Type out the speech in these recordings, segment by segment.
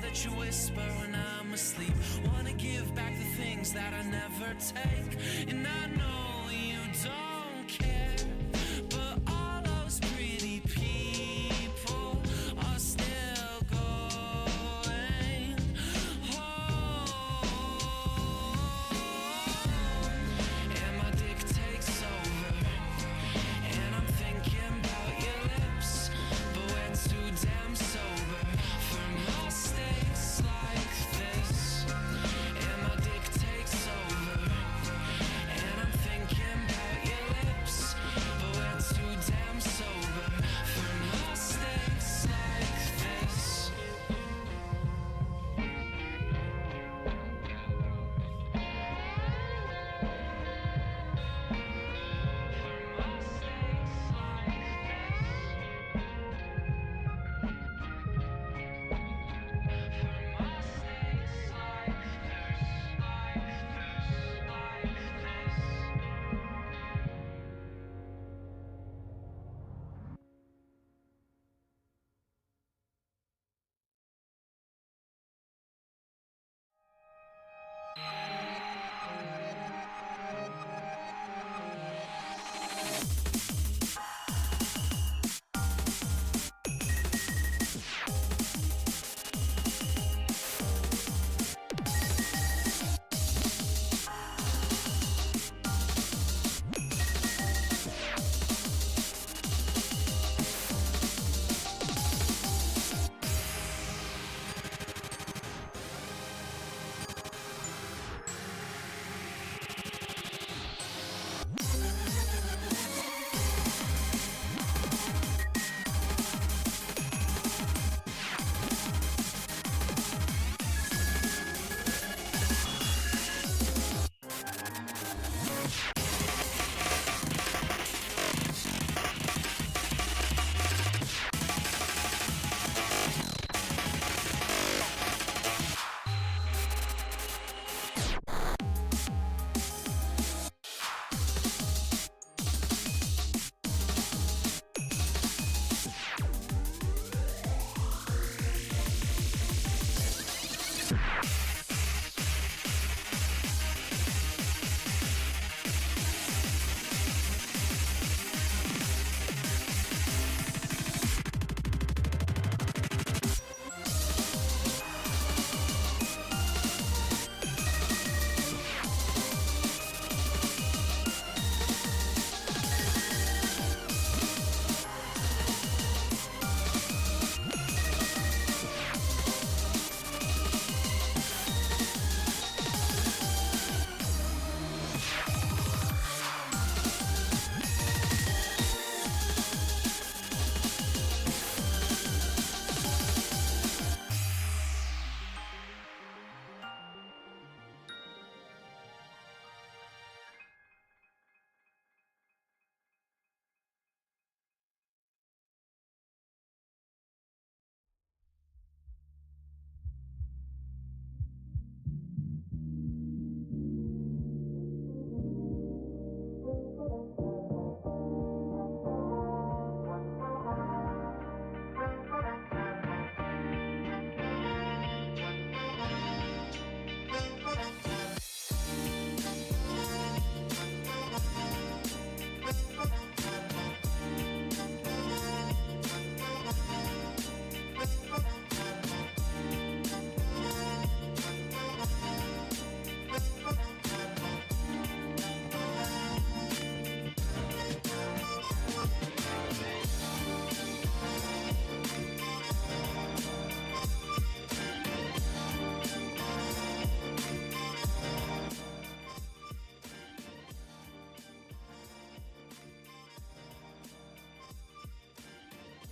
that you whisper when I'm asleep. Wanna give back the things that I never take. And I know you don't care, but all those pretty people are still going home. And my dick takes over, and I'm thinking about your lips, but we're too damn sober for mistakes like this. And my dick takes over, and I'm thinking about your lips, but we're too damn sober for mistakes like this.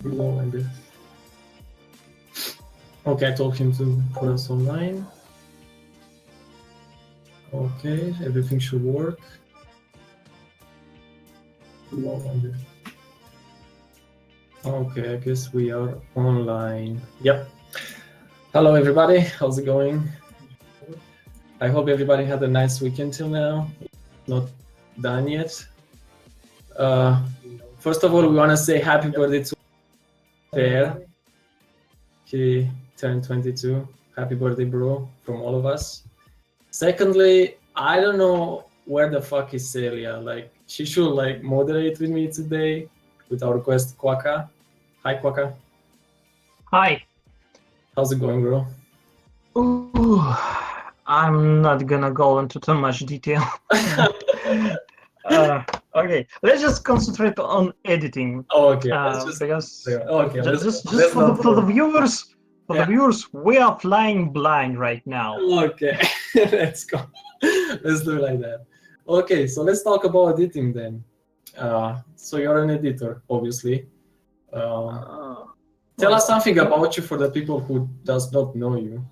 Below and this. Okay, I told him to put us online. Okay, everything should work. Below and this. Okay, I guess we are online. Yep. Hello everybody, how's it going? I hope everybody had a nice weekend till now. Not done yet. First of all, we want to say happy birthday to Fair, que turned 22. Happy birthday, bro, from all of us. Secondly, I don't know where the fuck is Celia. Like, she should like moderate with me today with our request, qwaqa. Hi, qwaqa. Hi. How's it going, bro? Ooh, I'm not gonna go into too much detail. Okay, let's just concentrate on editing. Okay, let's just because okay. just let's for not the go. viewers, Yeah. the viewers, we are flying blind right now. Okay, let's go. Let's do it like that. Okay, so let's talk about editing then. So you're an editor, obviously. Tell us something about you for the people who does not know you,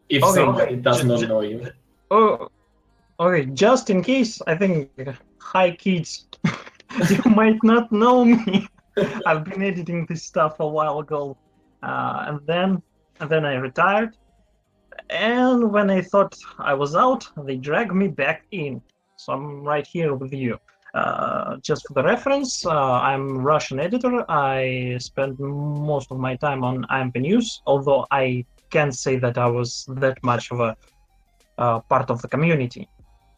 if Okay, somebody does not know you. Oh, okay. Just in case, I think, hi kids, you might not know me. I've been editing this stuff a while ago, and then I retired. And when I thought I was out, they dragged me back in. So I'm right here with you. Just for the reference, I'm Russian editor. I spent most of my time on IMP News, although I can't say that I was that much of a part of the community.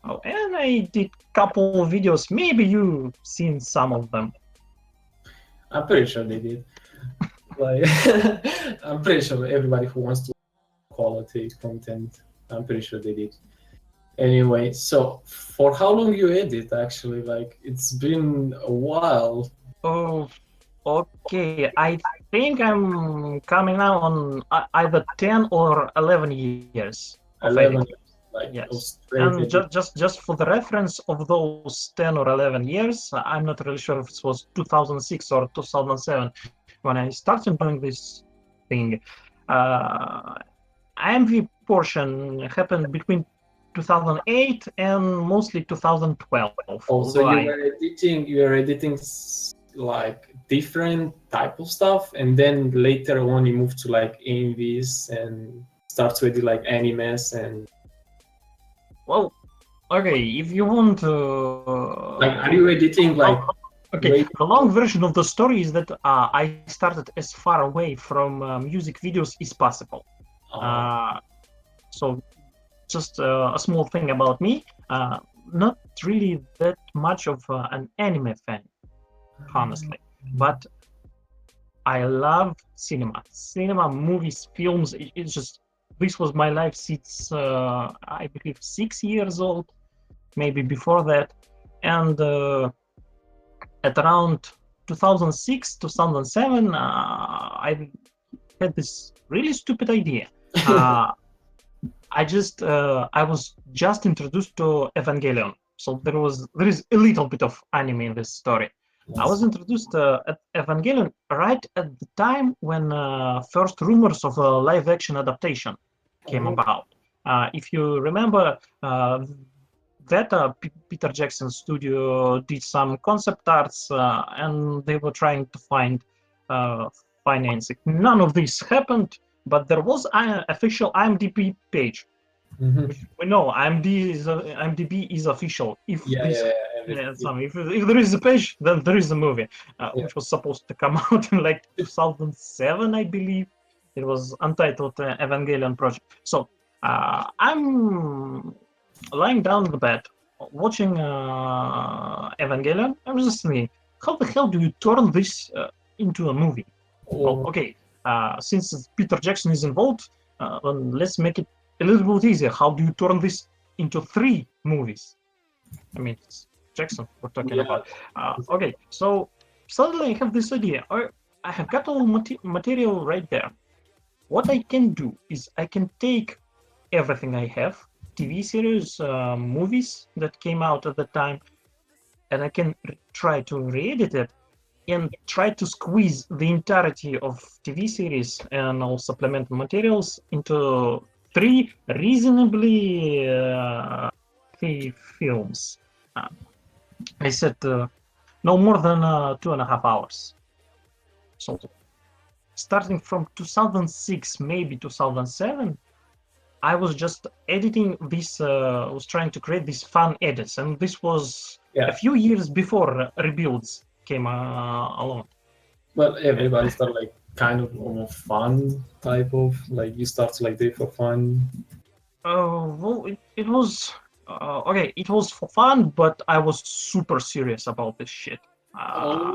Oh, and I did couple of videos. Maybe you've seen some of them. I'm pretty sure they did. Like, I'm pretty sure everybody who wants to quality content, I'm pretty sure they did. Anyway, so for how long you edit actually? Like, it's been a while. Oh, okay. I think I'm coming now on either 10 or 11 years of 11 editing. years, like, Yes. of straight And editing. just for the reference of those 10 or 11 years, I'm not really sure if it was 2006 or 2007 when I started doing this thing. IMV portion happened between 2008 and mostly 2012. Oh, so you were editing like different type of stuff, and then later on you moved to like AMVs and start to edit like animes and. Well, okay, if you want to. Like, are you editing like? Okay, the long version of the story is that I started as far away from music videos as possible. So, just a small thing about me. Not really that much of an anime fan, honestly, but I love cinema, movies, films. It's just, this was my life since I believe 6 years old, maybe before that, and at around 2006, 2007, I had this really stupid idea. I was just introduced to Evangelion, so there is a little bit of anime in this story. Yes. I was introduced at Evangelion right at the time when first rumors of a live-action adaptation came about. If you remember, Peter Jackson's studio did some concept arts, and they were trying to find financing. None of this happened, but there was an official IMDb page. Mm-hmm. We know IMDb is official. If there is a page, then there is a movie, which was supposed to come out in like 2007, I believe. It was untitled Evangelion Project. So I'm lying down on the bed, watching Evangelion. I was just thinking, how the hell do you turn this into a movie? Well, okay, since Peter Jackson is involved, then let's make it a little bit easier. How do you turn this into 3 movies? I mean, it's Jackson we're talking about. Okay, so suddenly I have this idea. I have got all material right there. What I can do is I can take everything I have, TV series, movies that came out at the time, and I can try to re-edit it and try to squeeze the entirety of TV series and all supplemental materials into 3 reasonably films. I said no more than 2.5 hours. So starting from 2006, maybe 2007, I was just editing this, was trying to create these fun edits, and this was a few years before Rebuilds came along. Well, everybody started like kind of a fun type of like you start to like do it for fun? Well, it was okay. It was for fun, but I was super serious about this shit. Uh,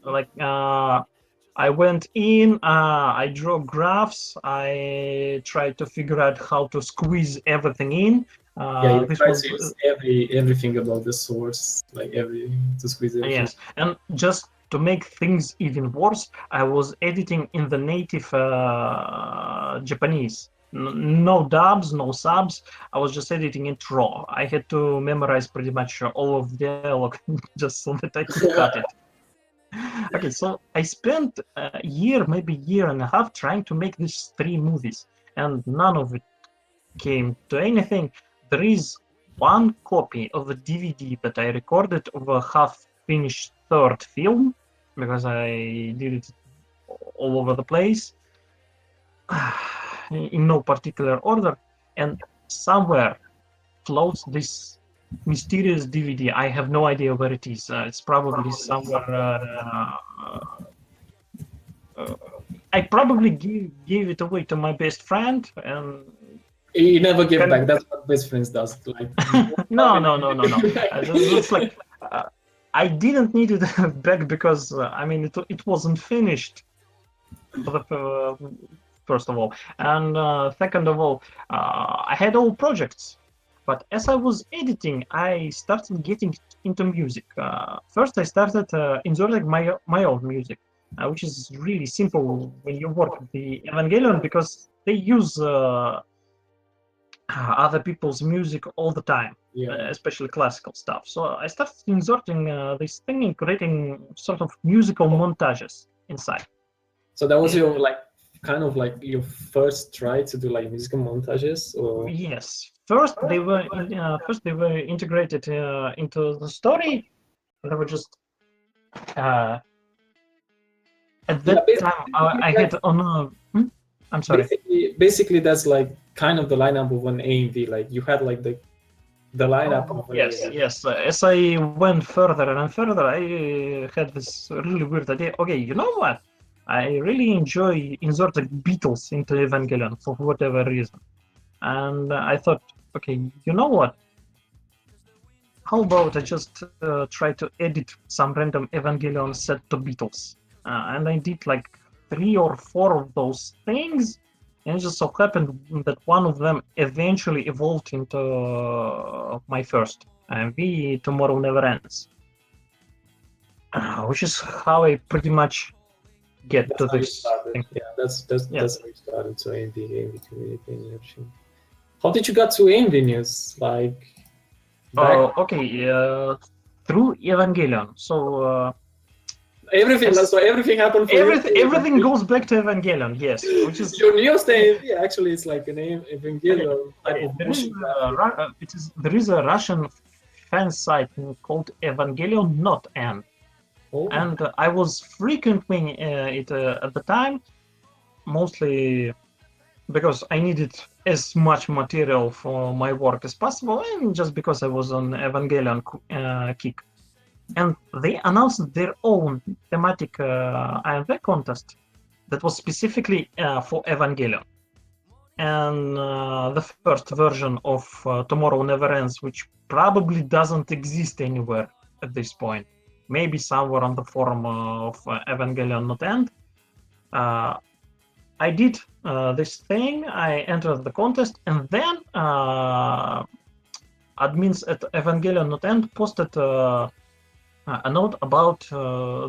Oh, like I went in, I drew graphs, I tried to figure out how to squeeze everything in. yeah, you This try was to use everything about the source, like every to squeeze everything. yes, and just to make things even worse, I was editing in the native Japanese. No dubs, no subs. I was just editing it raw. I had to memorize pretty much all of the dialogue just so that I could cut it. Okay, so I spent a year, maybe year and a half, trying to make these 3 movies, and none of it came to anything. There is one copy of a DVD that I recorded of a half-finished third film because I did it all over the place in no particular order, and somewhere floats this mysterious DVD. I have no idea where it is. It's probably somewhere. Uh, I probably gave it away to my best friend, and You never give can back. That's what best friends does. Like no. It's like I didn't need it back because I mean it wasn't finished. For the first of all, and second of all, I had all projects. But as I was editing, I started getting into music. First, I started inserting my own music, which is really simple when you work with the Evangelion because they use other people's music all the time, yeah. especially classical stuff. So I started inserting this thing and creating sort of musical montages inside. So that was your like kind of like your first try to do like musical montages, or Yes, first they were integrated into the story. They were just uh, at yeah, that time I had on. I'm sorry. basically that's like kind of the lineup of an AMV. Like you had like the lineup of an Yes, AMV. yes. As I went further and further, I had this really weird idea. Okay, you know what? I really enjoy inserting Beatles into Evangelion for whatever reason, and I thought, okay, you know what? How about I just try to edit some random Evangelion set to Beatles? And I did like 3 or 4 of those things, and it just so happened that one of them eventually evolved into my first MV, Tomorrow Never Ends, which is how I pretty much get That's to how you this started. thing. Yeah, that's Yeah. how you started. So AMV community and everything. How did you get to AMV news? Like back Okay, through Evangelion. So everything. as So everything happened for you. everything goes back to Evangelion, yes, which is Your newest AMV actually is like an Evangelion type okay. of There is motion graphic. there is a Russian fan site called Evangelion Not End, Oh, and I was frequenting it at the time, mostly because I needed as much material for my work as possible, and just because I was on Evangelion kick. And they announced their own thematic AMV contest that was specifically for Evangelion. And the first version of Tomorrow Never Ends, which probably doesn't exist anywhere at this point, maybe somewhere on the forum of Evangelion Not End. I did this thing, I entered the contest, and then admins at Evangelion Not End posted a note about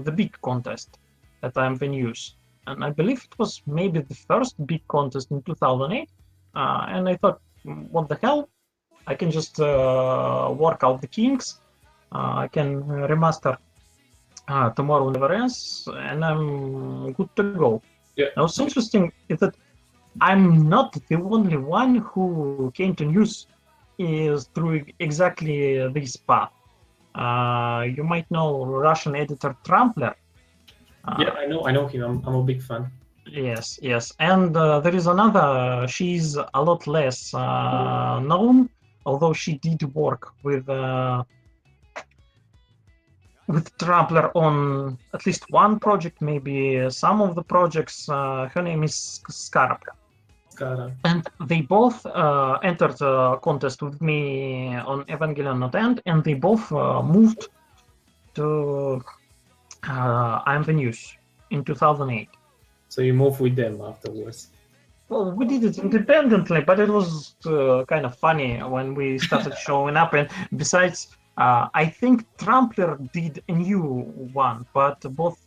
the big contest at IMV News. And I believe it was maybe the first big contest in 2008. And I thought, what the hell? I can just work out the kinks. I can remaster Tomorrow Never Ends, and I'm good to go. yeah. Now, what's interesting is that I'm not the only one who came to news is through exactly this path. You might know Russian editor Trampler. Yeah, I know him. I'm a big fan. Yes, yes. And there is another, she's a lot less known, although she did work with with Trampler on at least one project, maybe some of the projects. Her name is Scarab. Skara. And they both entered a contest with me on Evangelion Not End, and they both moved to I'm the News in 2008. So you move with them afterwards. Well, we did it independently, but it was kind of funny when we started showing up. And besides, I think Trampler did a new one, but both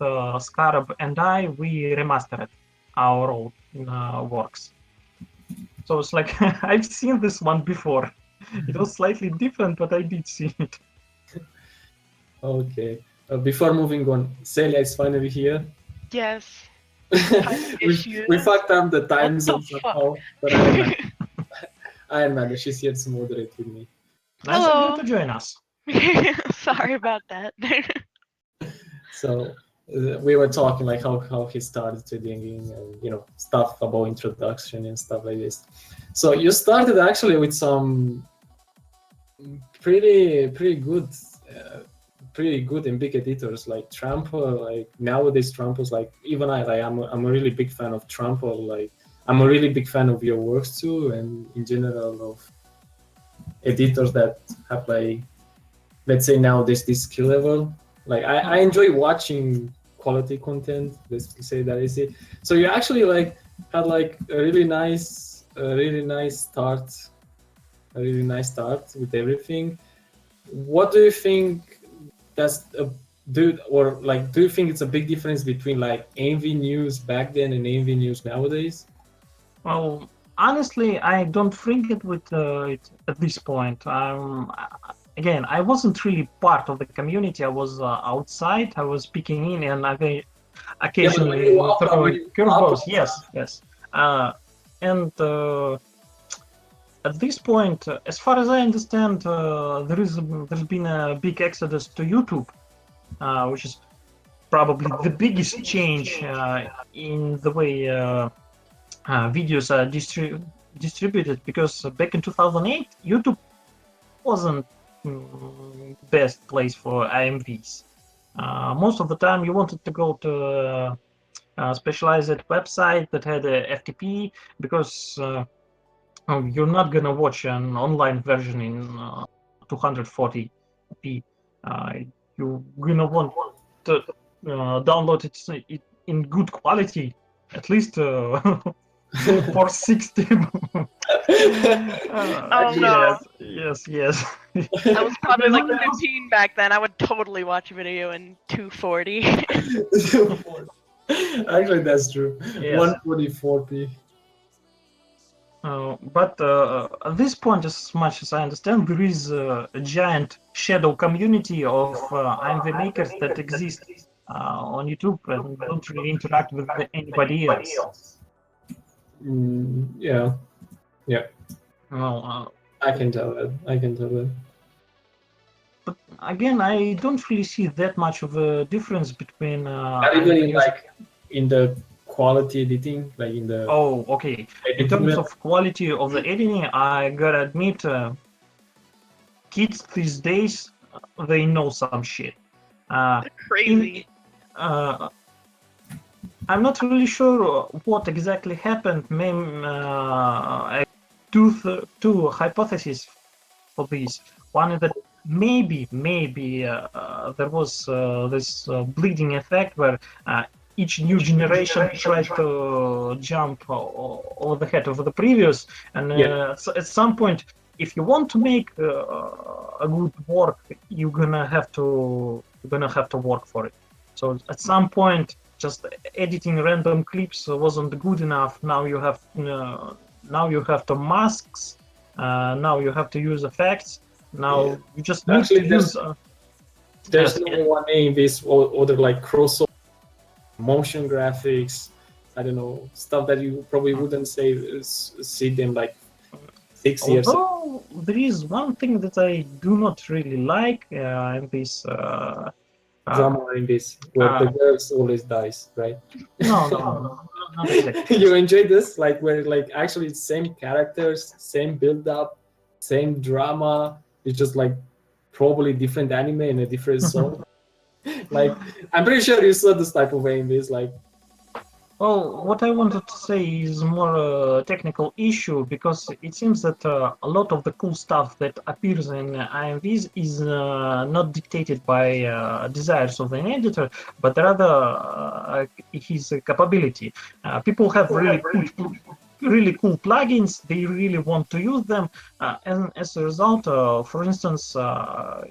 Scarab and we remastered our old works. So it's like, I've seen this one before. It was slightly different, but I did see it. Okay. Before moving on, Celia is finally here. Yes. we fucked up the time What the zone fuck? somehow, but I managed. She's here to moderate with me. Nice of you Hello. to join us. Sorry about that. So we were talking like how he started trading and stuff about introduction and stuff like this. So you started actually with some pretty good and big editors like Trample. Like nowadays Trample's like even I'm a really big fan of Trample. Like I'm a really big fan of your works too, and in general of editors that have like, let's say nowadays this skill level. Like I enjoy watching quality content. Let's say that is it. So you actually like had like a really nice start with everything. What do you think do you think it's a big difference between like AMV News back then and AMV News nowadays? Well, honestly, I don't think it with it at this point. Again, I wasn't really part of the community. I was outside. I was peeking in, and I occasionally throw curveballs. Yes. And at this point, as far as I understand, there's been a big exodus to YouTube, which is probably the biggest change in the way videos are distributed. Because back in 2008, YouTube wasn't best place for IMVs. Most of the time, you wanted to go to a specialized website that had a FTP because you're not gonna watch an online version in 240p. You're gonna want to download it in good quality, at least 460. Oh, no. Yes. I was probably like 15 back then. I would totally watch a video in 240. Actually, that's true. Yes. 140p. But at this point, as much as I understand, there is a giant shadow community of IMV makers that exist on YouTube and don't really interact with anybody else. Yeah. Well, I can tell that. but again, I don't really see that much of a difference between. Not even in like in the quality editing, like in the. Oh, okay. In terms of quality of the editing, I gotta admit, kids these days they know some shit. Crazy. I'm not really sure what exactly happened. Maybe I two hypotheses for this. One is that maybe there was this bleeding effect where each new generation tried to jump over the head of the previous, and at some point, if you want to make a good work, you're gonna have to work for it. So at some point, just editing random clips wasn't good enough. Now you have to masks. Now you have to use effects. Now you just need to use. There's no one in this other like crossover motion graphics. I don't know, stuff that you probably wouldn't see them like 6 years ago. Although there is one thing that I do not really like in this. Drama in this, where the girls always dies, right? No, not exactly. You enjoy this, like where like actually same characters, same build up, same drama. It's just like probably different anime in a different song. Like, I'm pretty sure you saw this type of AMVs. Like, Well, what I wanted to say is more a technical issue because it seems that a lot of the cool stuff that appears in IMVs is not dictated by desires of an editor, but rather his capability. People have really cool plugins. They really want to use them, and as a result, for instance,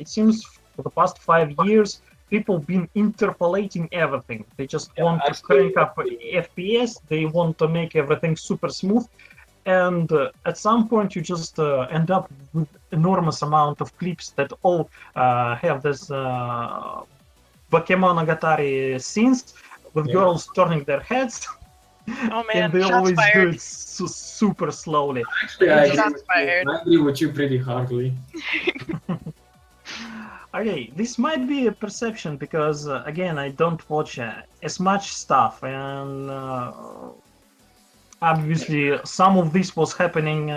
it seems for the past 5 years. People been interpolating everything. They just want to crank up FPS. They want to make everything super smooth, and at some point you just end up with enormous amount of clips that all have this Bakemonogatari scenes with girls turning their heads. Oh And man, they shots always do fired. it super slowly. actually, I agree, Shots with you. fired. I agree with you pretty hardly. Okay, this might be a perception because again, I don't watch as much stuff, and obviously some of this was happening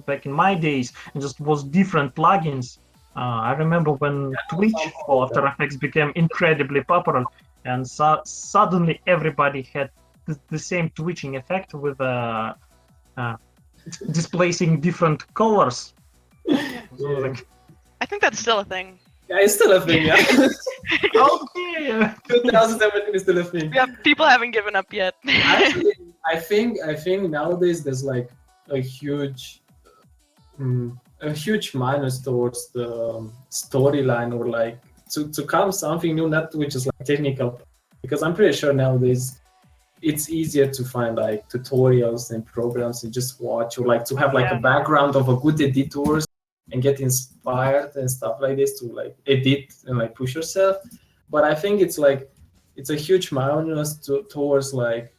back in my days, and just was different plugins. I remember when Twitch for After Effects became incredibly popular, and suddenly everybody had the same twitching effect with displacing different colors. So, like, I think that's still a thing. Yeah, it's still a thing. Yeah, okay. 2017 is still a thing. Yeah, people haven't given up yet. Actually, I think nowadays there's like a huge minus towards the storyline, or like to come something new, not which is like technical, because I'm pretty sure nowadays it's easier to find like tutorials and programs and just watch, or like to have like a background of a good editors and get inspired and stuff like this to like edit and like push yourself. But I think it's like it's a huge minus towards like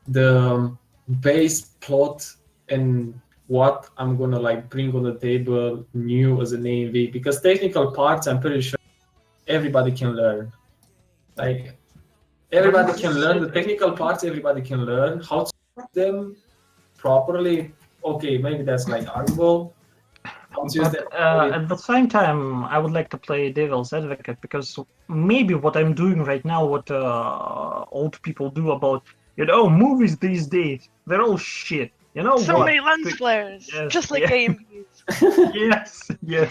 the base plot and what I'm gonna like bring on the table new as an AMV, because technical parts I'm pretty sure everybody can learn. Like everybody can learn the technical parts, everybody can learn how to do them properly. Okay, maybe that's like arguable. But at the same time, I would like to play devil's advocate, because maybe what I'm doing right now, what old people do about, movies these days, they're all shit. You know So what? many lens flares, Yes, just like yeah. AMVs. Yes.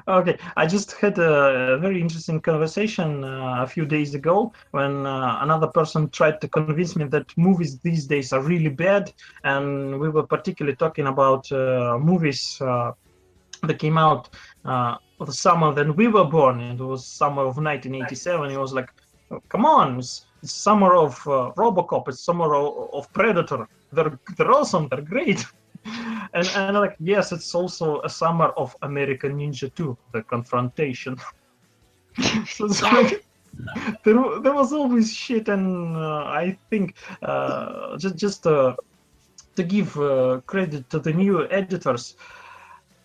Okay, I just had a very interesting conversation a few days ago when another person tried to convince me that movies these days are really bad, and we were particularly talking about movies that came out the summer then we were born. It was summer of 1987. It was like, oh, come on, it's summer of Robocop, it's summer of Predator. They're awesome, they're great. And like, yes, it's also a summer of American Ninja 2, The Confrontation. So it's like, there was always shit, and I think just to give credit to the new editors,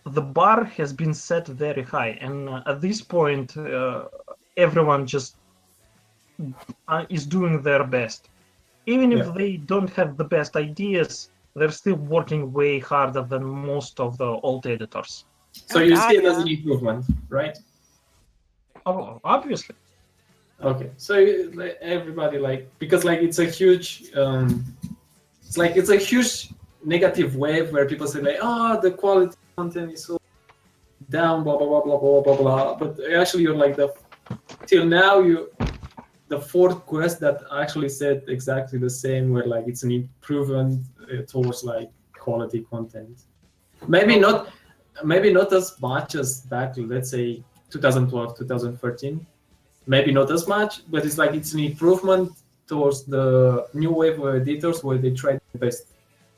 the bar has been set very high, and at this point, everyone just is doing their best. Even if they don't have the best ideas, they're still working way harder than most of the old editors. So you see it as an improvement, right? Oh, obviously. Okay, so everybody like, because like it's a huge, it's a huge negative wave where people say like, the quality content is so down, blah blah blah blah blah blah blah. But actually, you're like till now the fourth quest that actually said exactly the same, where like it's an improvement towards like quality content. Maybe not as much as back, let's say 2012, 2013. Maybe not as much, but it's like it's an improvement towards the new wave of editors where they try their best.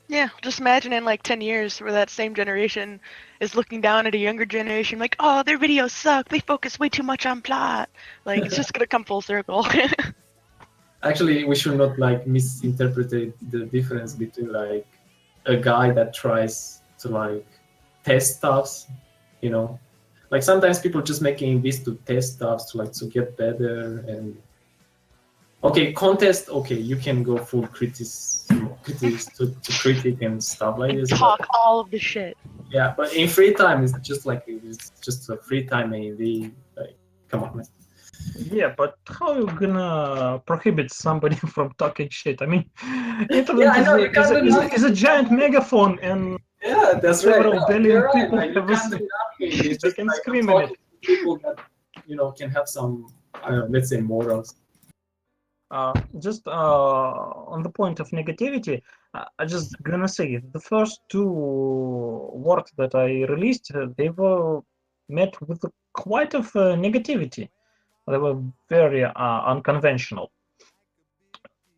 Yeah, just imagine in like 10 years where that same generation is looking down at a younger generation like, oh, their videos suck, they focus way too much on plot. Like, it's just gonna come full circle. Actually, we should not like misinterpret the difference between like a guy that tries to like test stuffs, like sometimes people just making this to test stuff to get better. And contest, you can go full critics to critic and stuff like this. Talk all of the shit. Yeah, but in free time it's just a free time AV. Like, come on, man. Yeah, but how you gonna prohibit somebody from talking shit? I mean, Yeah, internet I know you can't do nothing. is a giant megaphone, and Yeah, that's right. several No, billion you're right. people Like, you have can't do nothing. It's they just can like I'm scream in it. talking to people that can have some, I don't know, let's say morals. Just on the point of negativity, I just gonna say the first two works that I released, they were met with quite of negativity. They were very unconventional,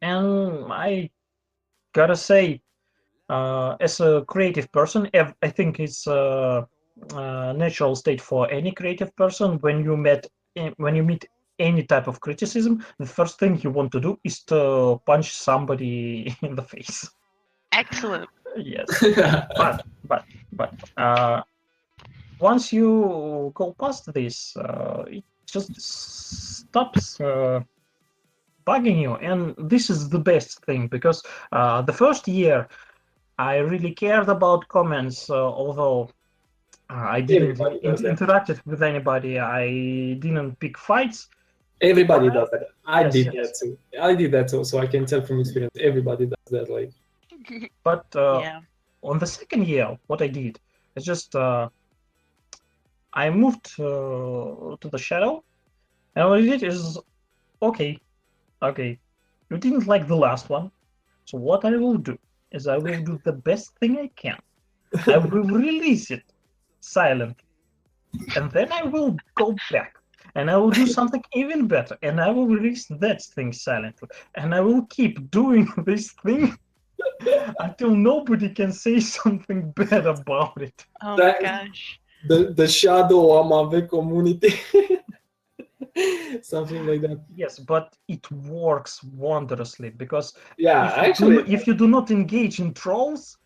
and I gotta say, as a creative person, I think it's a natural state for any creative person. When you meet any type of criticism, the first thing you want to do is to punch somebody in the face. Excellent. Yes, but once you go past this, it just stops bugging you, and this is the best thing because the first year I really cared about comments, although I didn't Everybody does that. interact with anybody. I didn't pick fights. Everybody does that. I Yes, did yes. that too. I did that too. So I can tell from experience. Everybody does that. Like, But Yeah. on the second year, what I did is just I moved to the shadow, and what I did is okay, you didn't like the last one, so what I will do is I will do the best thing I can. I will release it silently, and then I will go back and I will do something even better, and I will release that thing silently, and I will keep doing this thing until nobody can say something bad about it. Oh That- my gosh. the shadow Amave community. Something like that. Yes, but it works wondrously because Yeah, if you do not engage in trolls,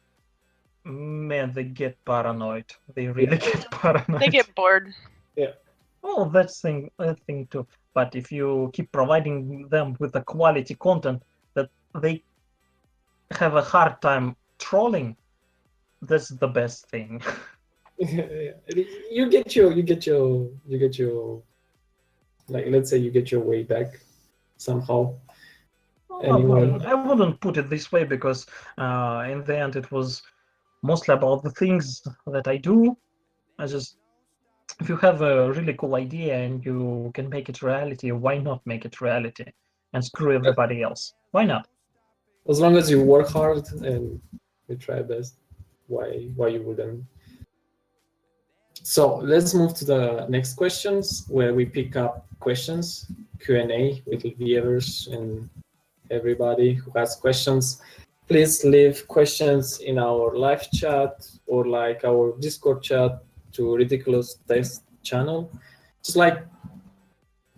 man, they get paranoid. They really get paranoid. They get bored. Oh, that thing too. But if you keep providing them with the quality content that they have a hard time trolling, that's the best thing. you get your like, let's say you get your way back somehow. Anyway. I wouldn't put it this way because in the end it was mostly about the things that I do. If you have a really cool idea and you can make it reality, why not make it reality and screw everybody else? Why not? As long as you work hard and you try best, why you wouldn't? So let's move to the next questions, where we pick up questions, Q&A with the viewers and everybody who has questions. Please leave questions in our live chat or like our Discord chat to Ridiculous Test channel. Just like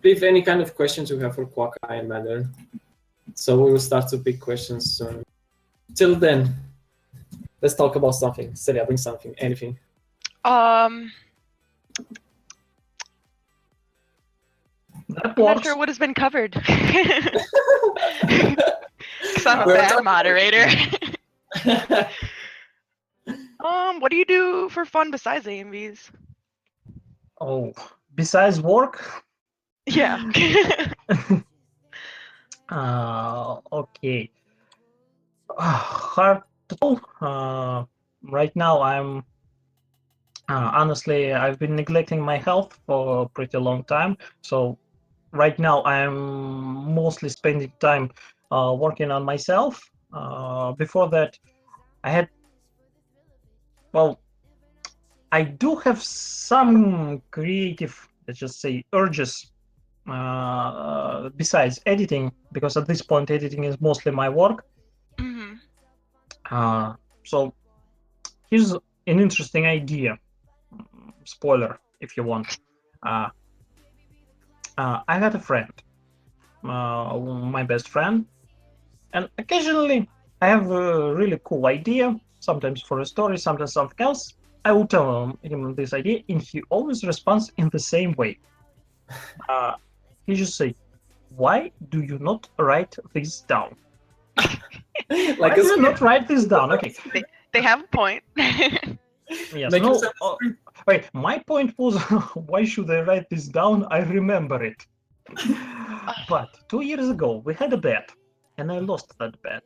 leave any kind of questions you have for qwaqa and Matter. So we will start to pick questions soon. Till then, let's talk about something. Celia, bring something, anything. I'm That not works. sure what has been covered. Because I'm a We're bad talking- moderator. What do you do for fun besides AMVs? Oh, besides work? Yeah. Okay. Hard to tell. Right now, I'm honestly, I've been neglecting my health for a pretty long time. So right now, I'm mostly spending time working on myself. Before that, I had, well, I do have some creative, let's just say, urges besides editing, because at this point, editing is mostly my work. hmm So here's an interesting idea. Spoiler, if you want. I had a friend, my best friend, and occasionally I have a really cool idea, sometimes for a story, sometimes something else. I will tell him this idea, and he always responds in the same way. He just say, "Why do you not write this down? Like Why do you not write this down?" Okay. They have a point. Yes. Make No. yourself Wait. My point was, why should I write this down? I remember it. But 2 years ago, we had a bet, and I lost that bet.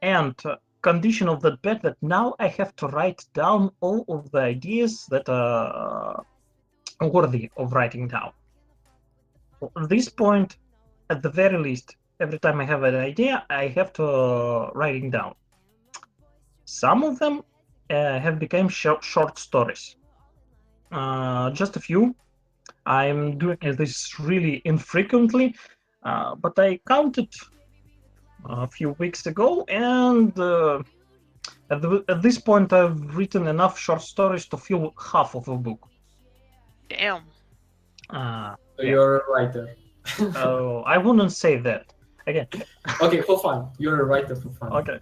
And condition of that bet that now I have to write down all of the ideas that are worthy of writing down. At this point, at the very least, every time I have an idea, I have to write it down. Some of them have become short stories. Just a few. I'm doing this really infrequently, but I counted a few weeks ago, and at this point, I've written enough short stories to fill half of a book. Damn. So you're a writer. I wouldn't say that. Again. Okay, for fun. You're a writer for fun. Okay.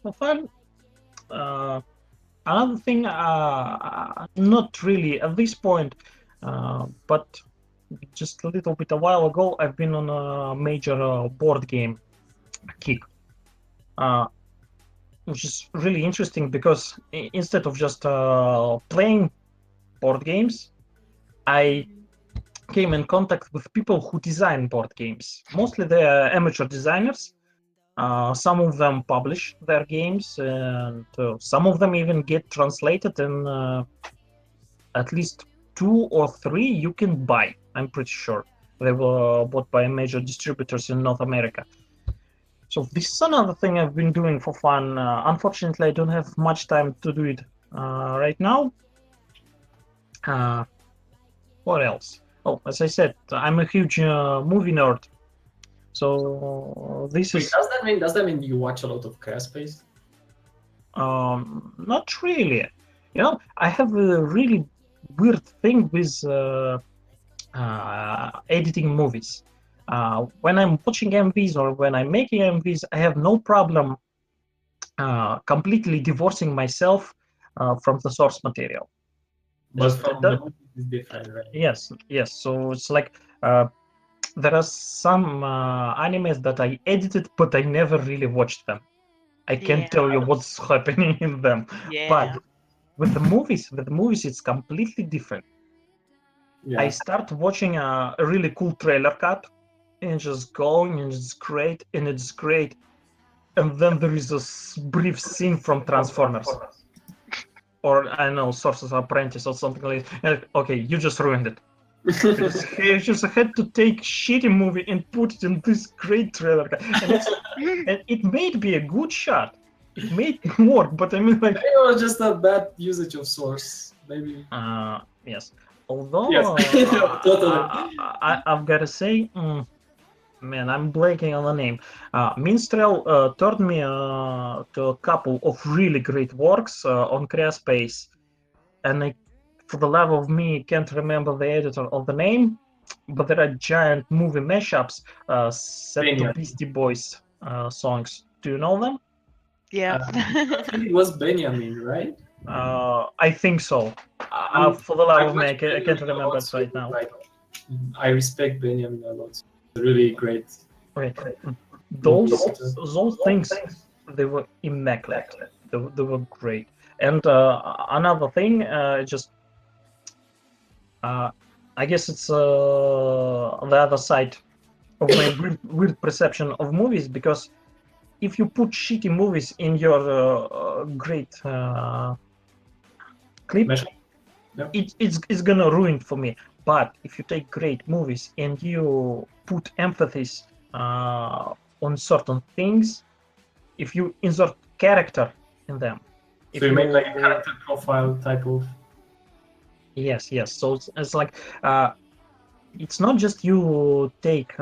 For fun. Another thing, not really at this point, but just a little bit a while ago, I've been on a major board game kick, which is really interesting because instead of just playing board games, I came in contact with people who design board games. Mostly they're amateur designers. Some of them publish their games, and some of them even get translated, and at least 2 or 3 you can buy. I'm pretty sure they were bought by major distributors in North America. So this is another thing I've been doing for fun. Unfortunately, I don't have much time to do it right now. What else? Oh, as I said, I'm a huge movie nerd. So this Wait, is does that mean you watch a lot of Craspace? not really. You know, I have a really weird thing with editing movies. When I'm watching MVs or when I'm making MVs, I have no problem completely divorcing myself from the source material. But Just from that- the movie is different, right? yes. So it's like there are some animes that I edited, but I never really watched them. I can't Yeah. tell you what's happening in them. Yeah. But with the movies, it's completely different. Yeah. I start watching a really cool trailer cut, and just going, and it's great, and then there is a brief scene from Transformers, or I don't know, Sorcerer's Apprentice or something like that. Okay, you just ruined it. You just had to take shitty movie and put it in this great trailer cut, and it may be a good shot. It may work, but I mean, like, Maybe it was just a bad usage of source. Maybe. yes. Although Yes. Totally. I've got to say, man, I'm blanking on the name. Minstrel turned me to a couple of really great works on CreaSpace, and I, for the love of me, can't remember the editor of the name, but there are giant movie mashups set to Benjamin. Beastie Boys songs. Do you know them? Yeah. I think it was Benjamin, right? I think so. For the love of me, I can't remember it right now. Like, I respect Benjamin a lot. Really great. Right. Those things, they were immaculate. They were great. And another thing, I guess it's the other side of my weird perception of movies, because if you put shitty movies in your great clip, it's gonna ruin for me. But if you take great movies and you put emphasis on certain things, if you insert character in them, So you make like a character profile type of. Yes. So it's like it's not just you take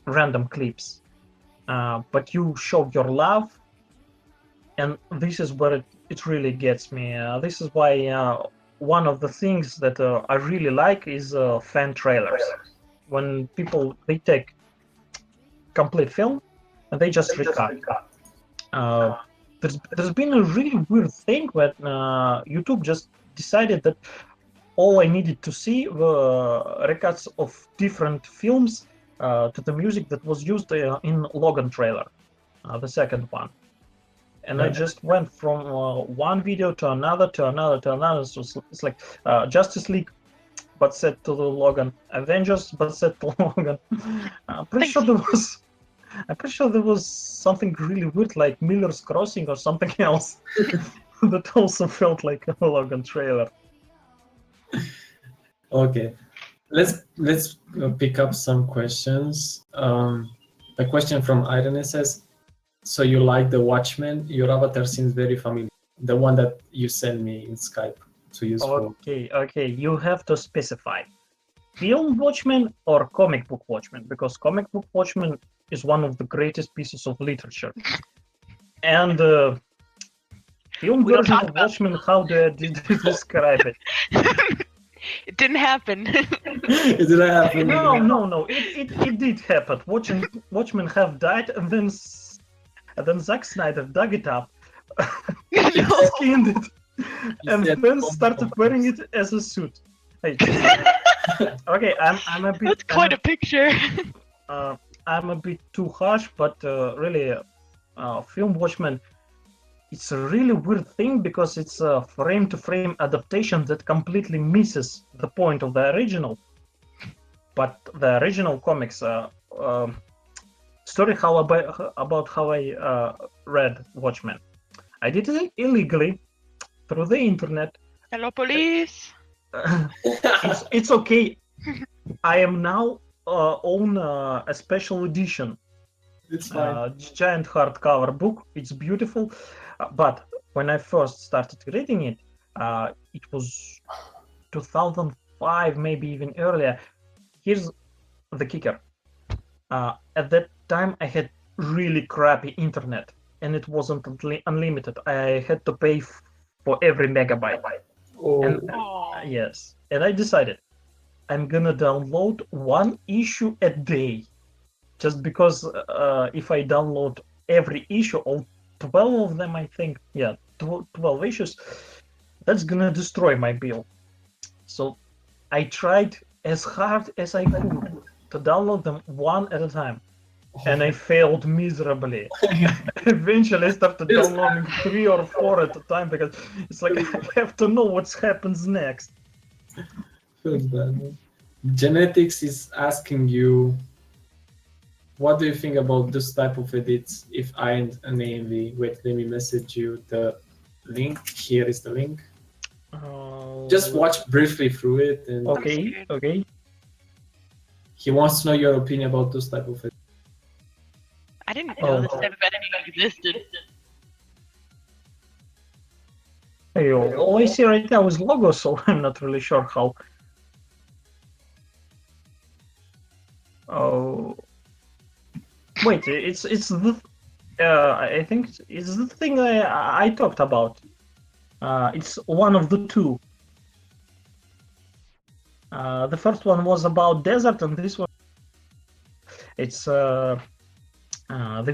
random clips, but you show your love, and this is where it really gets me. This is why one of the things that I really like is fan trailers. When people, they take complete film and they just recut. There's been a really weird thing when YouTube just decided that all I needed to see were recuts of different films to the music that was used in Logan trailer, the second one. And I just went from one video to another. So it's like Justice League but said to Logan. Avengers, but said to Logan. I'm pretty sure there was something really weird, like Miller's Crossing or something else, that also felt like a Logan trailer. Okay, let's pick up some questions. A question from Irene says, "So you like the Watchmen? Your avatar seems very familiar. The one that you sent me in Skype to use for." Okay, you have to specify film Watchmen or comic book Watchmen, because comic book Watchmen is one of the greatest pieces of literature. And film We don't version talk of about Watchmen, how do I describe it? It didn't happen. It didn't happen. No, it did happen. Watchmen have died, and then Zack Snyder dug it up, No. skinned it, and said then comic started book. wearing it as a suit. Hey, okay, I'm a bit. That's quite a picture. I'm a bit too harsh, but really, film Watchmen, it's a really weird thing because it's a frame-to-frame adaptation that completely misses the point of the original. But the original comics, story about how I read Watchmen. I did it illegally through the internet. Hello, police. It's okay. I am now own a special edition. It's fine. Giant hardcover book. It's beautiful, but when I first started reading it, it was 2005, maybe even earlier. Here's the kicker: at that time, I had really crappy internet, and it wasn't unlimited. I had to pay for every megabyte. Oh, And Aw. yes, and I decided I'm gonna download one issue a day, just because if I download every issue, all 12 of them, I think, 12 issues, that's gonna destroy my bill. So I tried as hard as I could to download them one at a time, and I failed miserably. Eventually, I started downloading 3 or 4 at a time because it's like I have to know what happens next. feels bad. Man. Genetics is asking you, what do you think about this type of edits if I and an AMV? Wait, let me message you the link. Here is the link. Just watch briefly through it. And Okay. he wants to know your opinion about this type of edit. I didn't know this type of editing existed. Hey, all I see right now is logo, so I'm not really sure how. Oh, wait, it's the. I think it's the thing I talked about. It's one of the two. The first one was about desert, and this one, it's the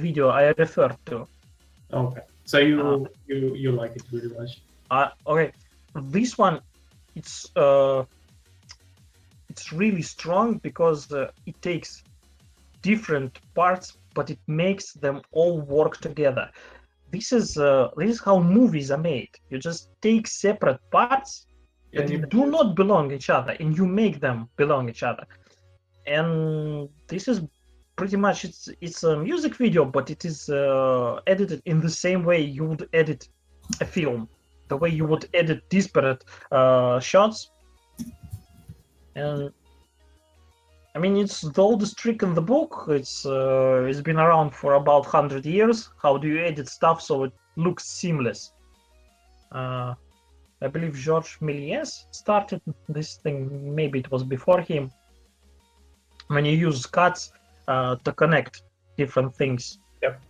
video I referred to. Okay, so you like it really much. Okay, this one, it's really strong because it takes different parts, but it makes them all work together. This is how movies are made. You just take separate parts that do not belong each other, and you make them belong each other. And this is pretty much it's a music video, but it is edited in the same way you would edit a film, the way you would edit disparate shots. And I mean, it's the oldest trick in the book. It's been around for about 100 years. How do you edit stuff so it looks seamless? I believe Georges Méliès started this thing. Maybe it was before him. When you use cuts to connect different things. Yep.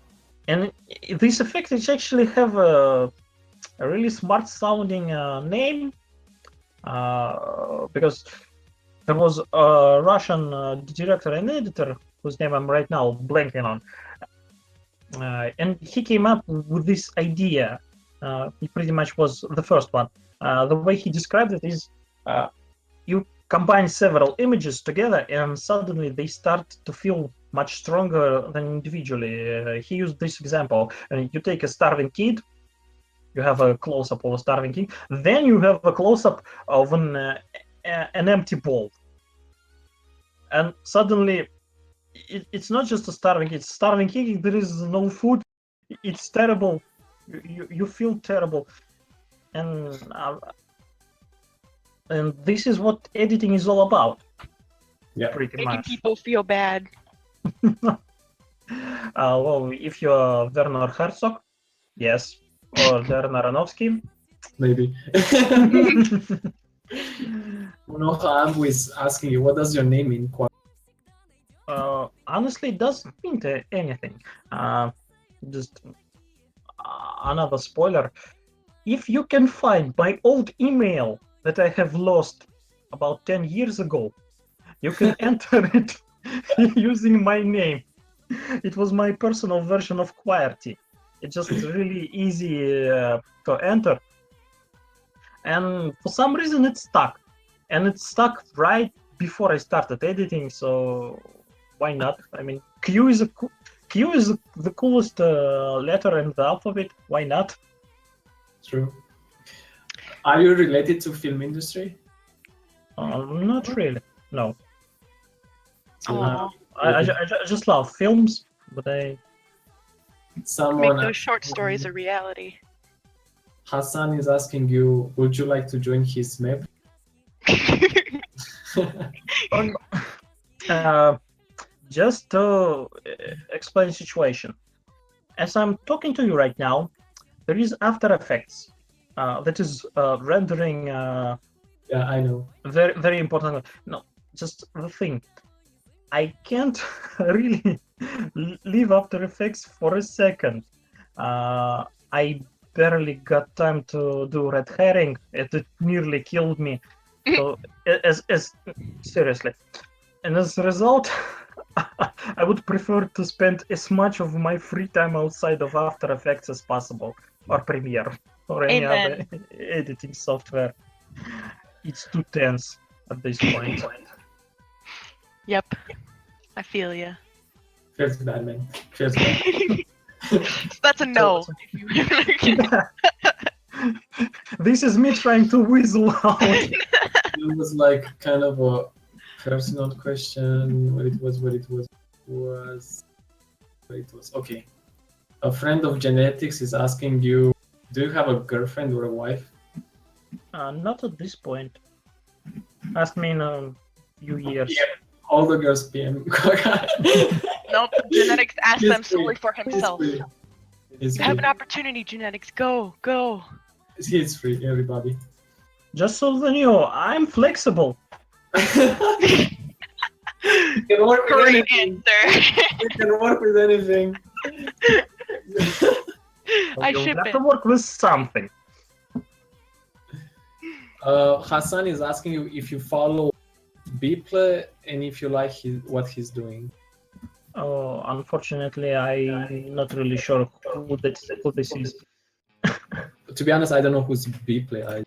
And these effects actually have a really smart sounding name because there was a Russian director and editor whose name I'm right now blanking on, and he came up with this idea. He pretty much was the first one. The way he described it is you combine several images together and suddenly they start to feel much stronger than individually. He used this example. You take a starving kid, you have a close-up of a starving kid, then you have a close-up of an an empty bowl, and suddenly it's not just a starving. It's starving cooking. There is no food. It's terrible. You feel terrible, and this is what editing is all about. Yeah. Pretty Making much. people feel bad. Well, if you're Werner Herzog, yes, or Darren Aronofsky. Maybe. Ambu is asking you, what does your name mean? Honestly, it doesn't mean anything. Just another spoiler. If you can find my old email that I have lost about 10 years ago, you can enter it using my name. It was my personal version of qwaqa. It's just really easy to enter. And for some reason it stuck. And it stuck right before I started editing, so why not? I mean, Q is the coolest letter in the alphabet. Why not? True. Are you related to film industry? Not really. No. Aw. I just love films, but Someone, Make those short stories a reality. Hassan is asking you, would you like to join his map? Just to explain the situation. As I'm talking to you right now, there is After Effects that is rendering. Yeah, I know. Very, very important. No, just the thing. I can't really leave After Effects for a second. I barely got time to do Red Herring. It nearly killed me. So, as seriously, and as a result, I would prefer to spend as much of my free time outside of After Effects as possible, or Premiere, or any other editing software. It's too tense at this point. Yep. I feel ya. Feels bad, man. Feels bad. That's a no. This is me trying to weasel out. It was like kind of a personal question. What it was. Okay. A friend of genetics is asking you, do you have a girlfriend or a wife? Not at this point. Ask me in a few years. Yeah, all the girls PM. Nope. Genetics asked He's them solely free. for himself. He's You have free. an opportunity, Genetics. Go, go. He's free, everybody. Just so you know, I'm flexible. You can work with Great anything. answer. You can work with anything. I You'll ship have it. to work with something. Hassan is asking you if you follow Beeple and if you like what he's doing. Oh, unfortunately, I'm not really sure who this is. To be honest, I don't know who's Beeple.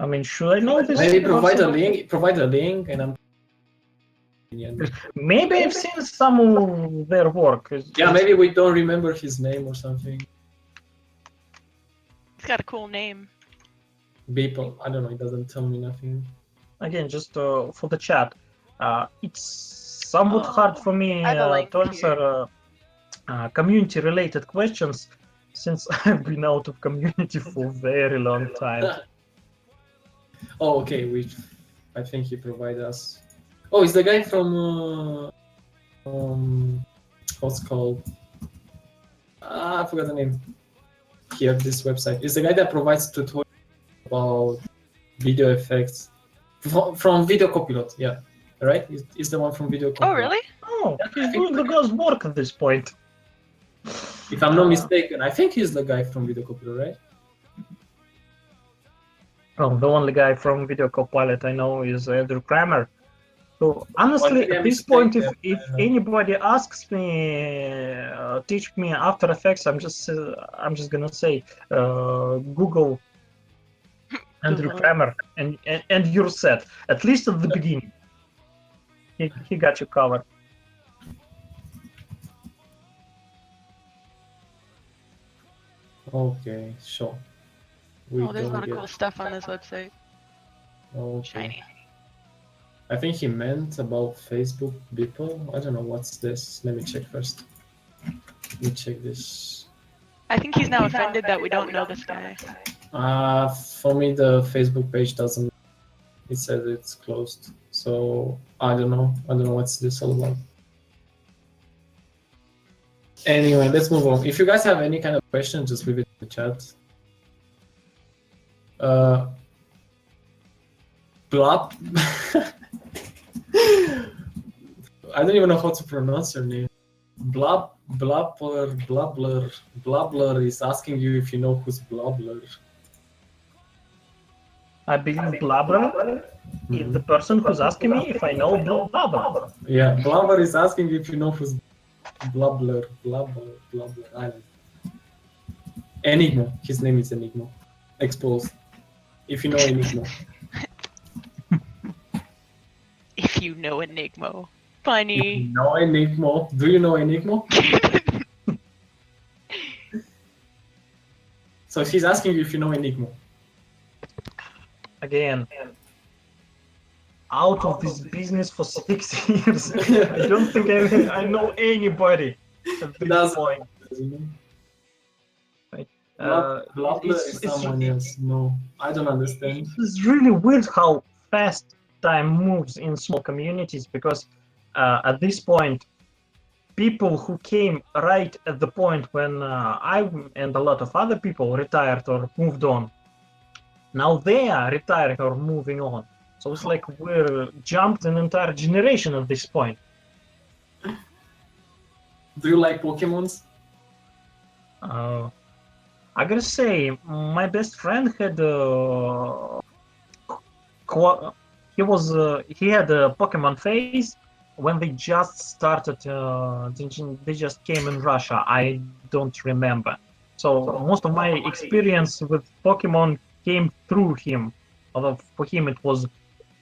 I mean, should I know this? Maybe provide a person? link. Provide a link, and I'm. Maybe I've seen some of their work. Yeah, maybe we don't remember his name or something. He's got a cool name. Beeple. I don't know. It doesn't tell me nothing. Again, just for the chat, it's somewhat hard for me I have a link to answer community-related questions since I've been out of community for a very long time. Oh, okay. I think he provided us. Oh, it's the guy from what's it called? I forgot the name. Here, this website. It's the guy that provides tutorials about video effects from Video Copilot. Yeah, right. It's the one from Video Copilot. Oh, really? Oh, he's doing the guy's work at this point. If I'm not mistaken, I think he's the guy from Video Copilot, right? Oh, the only guy from Video Copilot I know is Andrew Kramer. So honestly, at this point, if anybody asks me, teach me After Effects, I'm just gonna say, Google Andrew Kramer, and you're set. At least at the beginning, he got you covered. Okay, sure. Oh, there's a lot of cool stuff on this website. Okay. Shiny. I think he meant about Facebook people. I don't know what's this. Let me check first. Let me check this. I think he's now offended that we don't know this guy. For me, the Facebook page doesn't. It says it's closed. So I don't know. I don't know what's this all about. Anyway, let's move on. If you guys have any kind of question, just leave it in the chat. Blop. I don't even know how to pronounce your name. Blobler is asking you if you know who's Blobler. I believe Blabber is the person who's asking me if I know Blabber. Yeah, Blobler is asking if you know who's Blobler. I don't know. Enigma. His name is Enigma. Exposed. If you know Enigma. If you know Enigma. If Funny. you know Enigma. Do you know Enigma? So he's asking you if you know Enigma. Again, out of this business for 6 years. I don't think I know anybody at this point. Blobler is someone else. No, I don't understand. It's really weird how fast time moves in small communities, because at this point, people who came right at the point when I and a lot of other people retired or moved on, now they are retiring or moving on. So it's like we're jumped an entire generation at this point. Do you like Pokemons? I gotta say, my best friend had he had a Pokemon phase when they just started. They just came in Russia. I don't remember. So most of my experience with Pokemon came through him. Although for him it was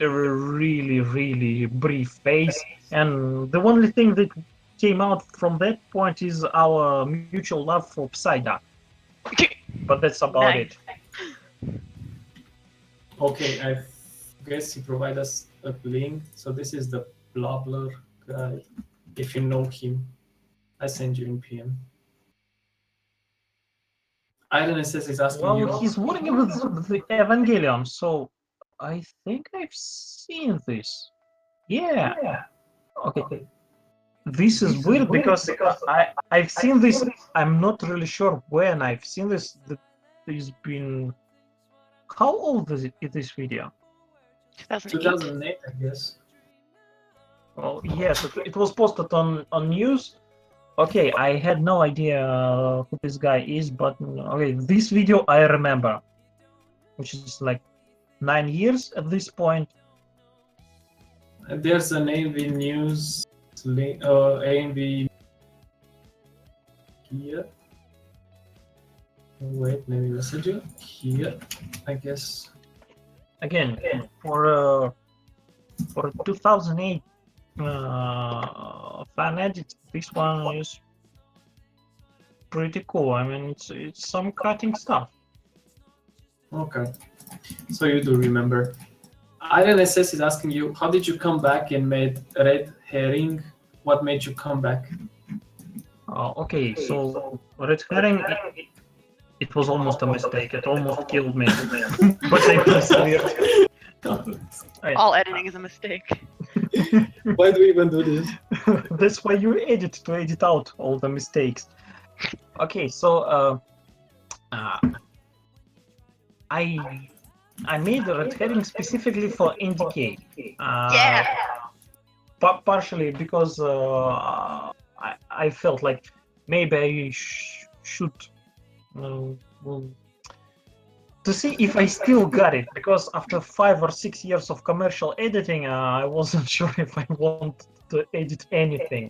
a really brief phase, and the only thing that came out from that point is our mutual love for Psyduck. But that's about it. Okay, I guess he provided us a link. So this is the Blobler guy. If you know him, I send you in PM. Iron SS is asking you. Well, he's working with the Evangelion, so I think I've seen this. Yeah. Okay. This is weird because I've seen this. I'm not really sure when I've seen this. There's been. How old is this video? 2008, I guess. Well, yes, it was posted on news. Okay, I had no idea who this guy is, but okay, this video I remember, which is like 9 years at this point. And there's an AMV news link, AMV here. Wait, let me message you here, I guess. Again, for 2008 fan edit, this one is pretty cool. I mean, it's some cutting stuff. Okay, so you do remember. Iron SS is asking you, how did you come back and made Red Herring? What made you come back? Okay, so Red Herring, it was almost a mistake. It almost killed me, but I persevered. All editing is a mistake. Why do we even do this? That's why you edit, to edit out all the mistakes. Okay, so I made the Red Herring specifically for NDK. Yeah. Partially because I felt like maybe I should to see if I still got it, because after 5 or 6 years of commercial editing, I wasn't sure if I wanted to edit anything.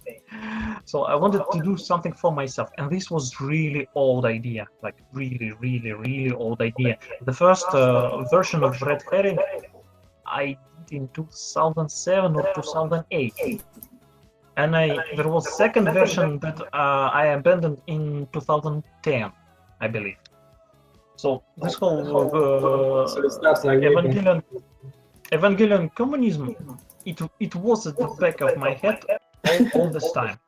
So I wanted to do something for myself, and this was really old idea, like really old idea. The first version of Red Herring I did in 2007 or 2008. And there was second version that I abandoned in 2010, I believe. So this whole So it's not like Evangelion, Evangelion communism, it was at the back of my head all this time.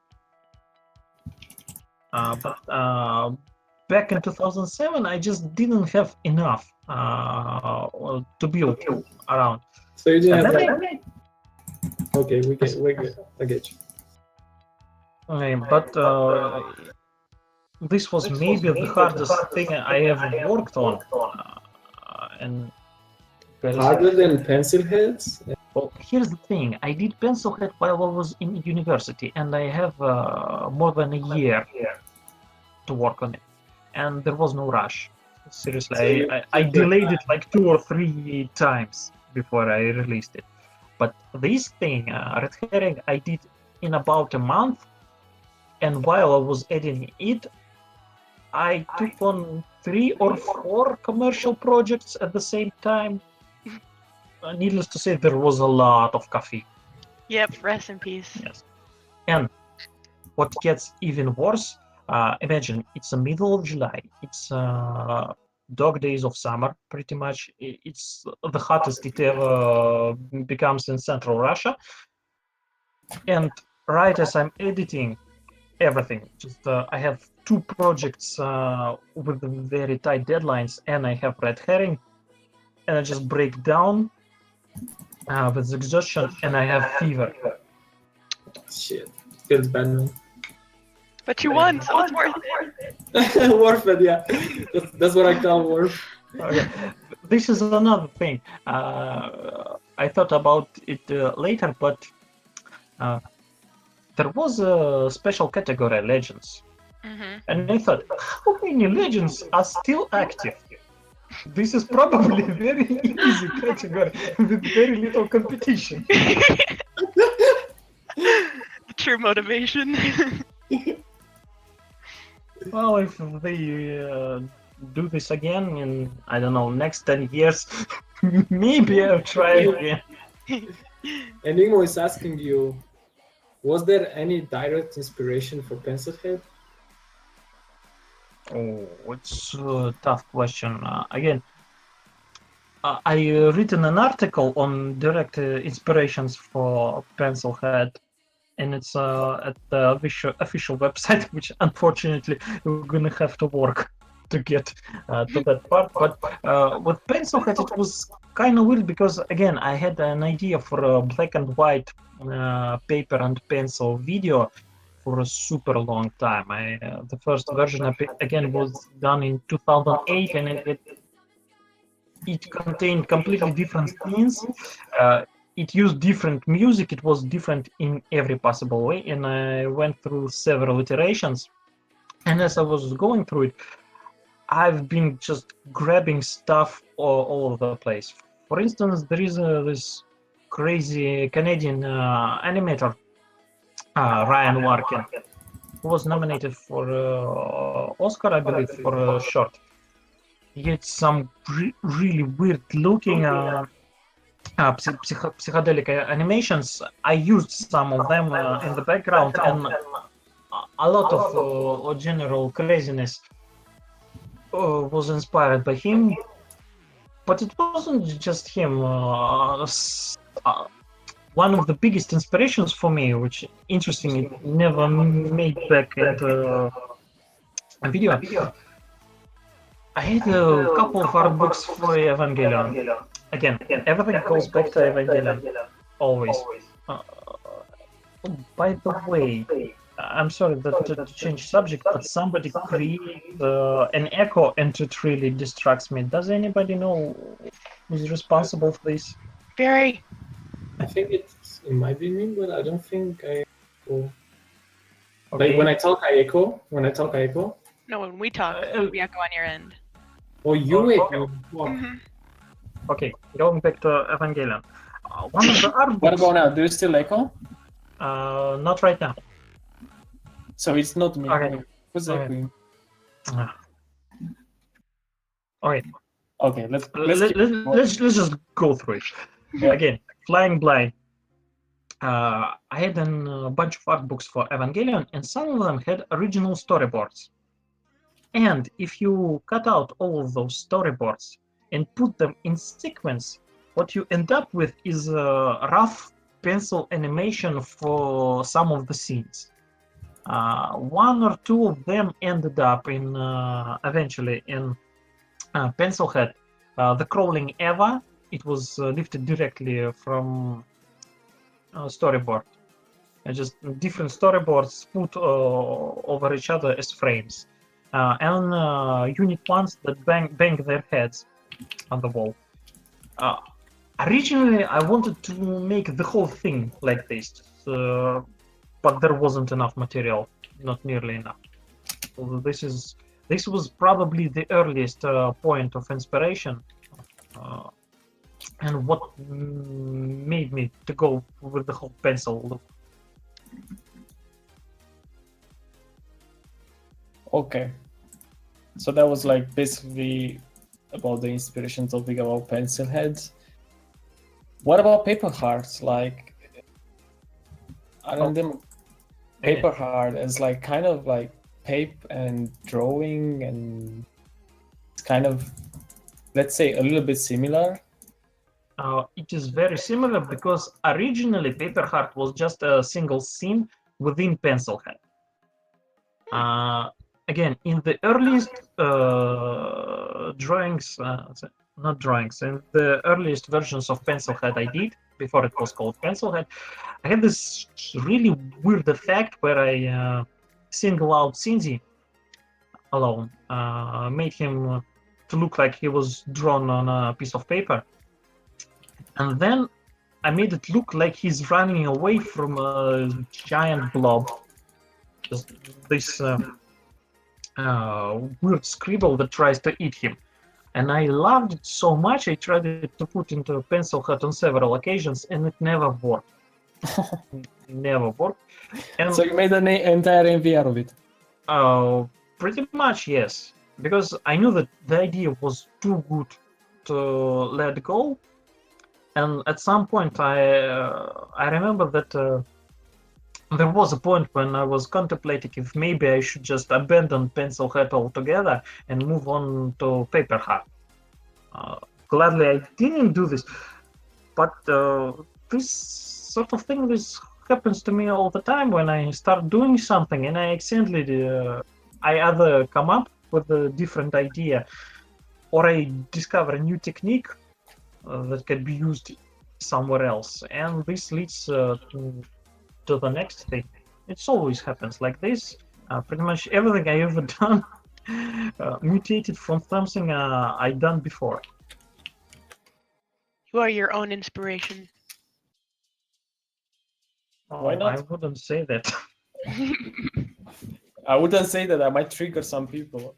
But back in 2007, I just didn't have enough to build around. So you didn't And have then like. Okay, we get. I get you. but this was maybe the hardest thing I ever worked on. And Harder than pencil heads? well, here's the thing. I did pencil head while I was in university, and I have more than a year to work on it. And there was no rush. Seriously, So you I took your delayed it like 2 or 3 times before I released it. But this thing, Red Herring, I did in about a month. And while I was editing it, I took on 3 or 4 commercial projects at the same time. Needless to say, there was a lot of coffee. Yep, rest in peace. Yes. And what gets even worse, imagine it's the middle of July. It's dog days of summer, pretty much. It's the hottest it ever becomes in central Russia. And right as I'm editing everything, just I have 2 projects with very tight deadlines, and I have Red Herring, and I just break down with exhaustion, and I have fever. Shit. Feels bad, man. But you won, so it's worth it. Worth it, yeah. That's what I call worth. Okay. This is another thing. I thought about it later, but there was a special category, Legends. Mm-hmm. And I thought, how many Legends are still active? This is probably a very easy category with very little competition. True motivation. Well, if they do this again in, I don't know, next 10 years, maybe I'll try again. Enigmo is asking you, was there any direct inspiration for pencil head? Oh, it's a tough question. Again, I written an article on direct inspirations for Pencil Head, and it's at the official website, which unfortunately we're gonna have to work to get to that part. But with Pencil Head, it was kind of weird because again, I had an idea for a black and white paper and pencil video for a super long time. The first version again was done in 2008, and it contained completely different scenes. It used different music. It was different in every possible way, and I went through several iterations. And as I was going through it, I've been just grabbing stuff all over the place. For instance, there is this crazy Canadian animator, Ryan Warkin, who was nominated for Oscar, I believe, for a short. He had some really weird-looking psychedelic animations. I used some of them in the background, and a lot of general craziness was inspired by him. But it wasn't just him. One of the biggest inspirations for me, which interestingly never made back into a video, I had a couple of art books for Evangelion. Again, everything goes back to Evangelion, always. By the way, I'm sorry to change subject, but somebody created an echo and it really distracts me. Does anybody know who's responsible for this? Very. I think it might be me, but I don't think I echo. Okay. Like when I talk, I echo. When I talk, I echo. No, when we talk, we echo on your end. Oh, you echo. Wow. Mm-hmm. Okay, going back to Evangelion. One of the art What books. about now? Do you still echo? Not right now. So it's not me. Okay. Who's Okay. echoing? Okay, Okay, let's let's just go through it. Yeah. Again, Flying Blind. I had a bunch of art books for Evangelion, and some of them had original storyboards. And if you cut out all of those storyboards and put them in sequence, what you end up with is a rough pencil animation for some of the scenes. One or two of them ended up in eventually in Pencilhead. The crawling Eva, it was lifted directly from storyboard. Just different storyboards put over each other as frames. And unit ones that bang their heads on the wall. Originally, I wanted to make the whole thing like this, but there wasn't enough material, not nearly enough. So this was probably the earliest point of inspiration, and what made me to go with the whole pencil look. Okay. So that was like basically about the inspiration topic about pencil heads. What about paper hearts? Like, I don't know, paper heart is like kind of like paper and drawing, and it's kind of, let's say, a little bit similar. It is very similar because originally Paper Heart was just a single scene within Pencilhead. Again, in the earliest drawings, not drawings, in the earliest versions of Pencilhead I did, before it was called Pencilhead, I had this really weird effect where I single out Cindy alone, made him to look like he was drawn on a piece of paper. And then I made it look like he's running away from a giant blob. Just this weird scribble that tries to eat him. And I loved it so much, I tried to put into Pencilhead on several occasions, and it never worked. Never worked. And So you made an entire MVR of it? Pretty much, yes. Because I knew that the idea was too good to let go. And at some point, I remember that there was a point when I was contemplating if maybe I should just abandon Pencilhead altogether and move on to Paper Heart. Gladly, I didn't do this, but this sort of thing happens to me all the time when I start doing something and I accidentally I either come up with a different idea or I discover a new technique that can be used somewhere else, and this leads to the next thing. It always happens like this. Pretty much everything I ever done mutated from something I done before. You are your own inspiration. Why not? I wouldn't say that. I wouldn't say that. I might trigger some people.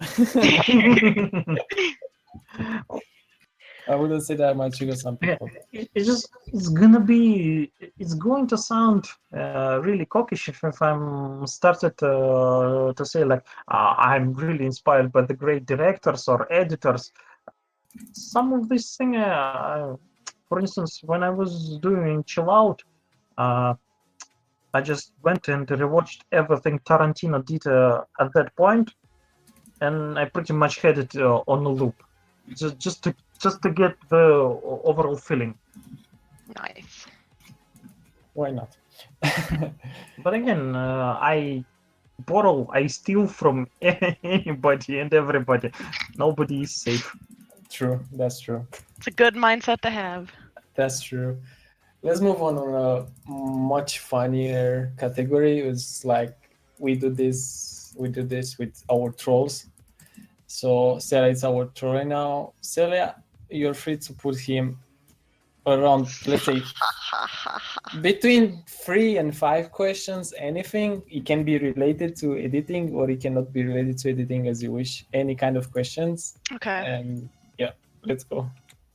I wouldn't say that I might trigger some people. It's going to sound really cockish if I'm started to say like I'm really inspired by the great directors or editors. Some of this thing, for instance, when I was doing Chill Out, I just went and rewatched everything Tarantino did at that point, and I pretty much had it on a loop, just to get the overall feeling. Nice. Why not? But again, I steal from anybody and everybody. Nobody is safe. True, that's true. It's a good mindset to have. That's true. Let's move on a much funnier category. It's like we do this with our trolls. So Celia is our troll right now. Celia, you're free to put him around, let's say, between 3 and 5 questions, anything. It can be related to editing or it cannot be related to editing, as you wish. Any kind of questions. Okay. And yeah, let's go.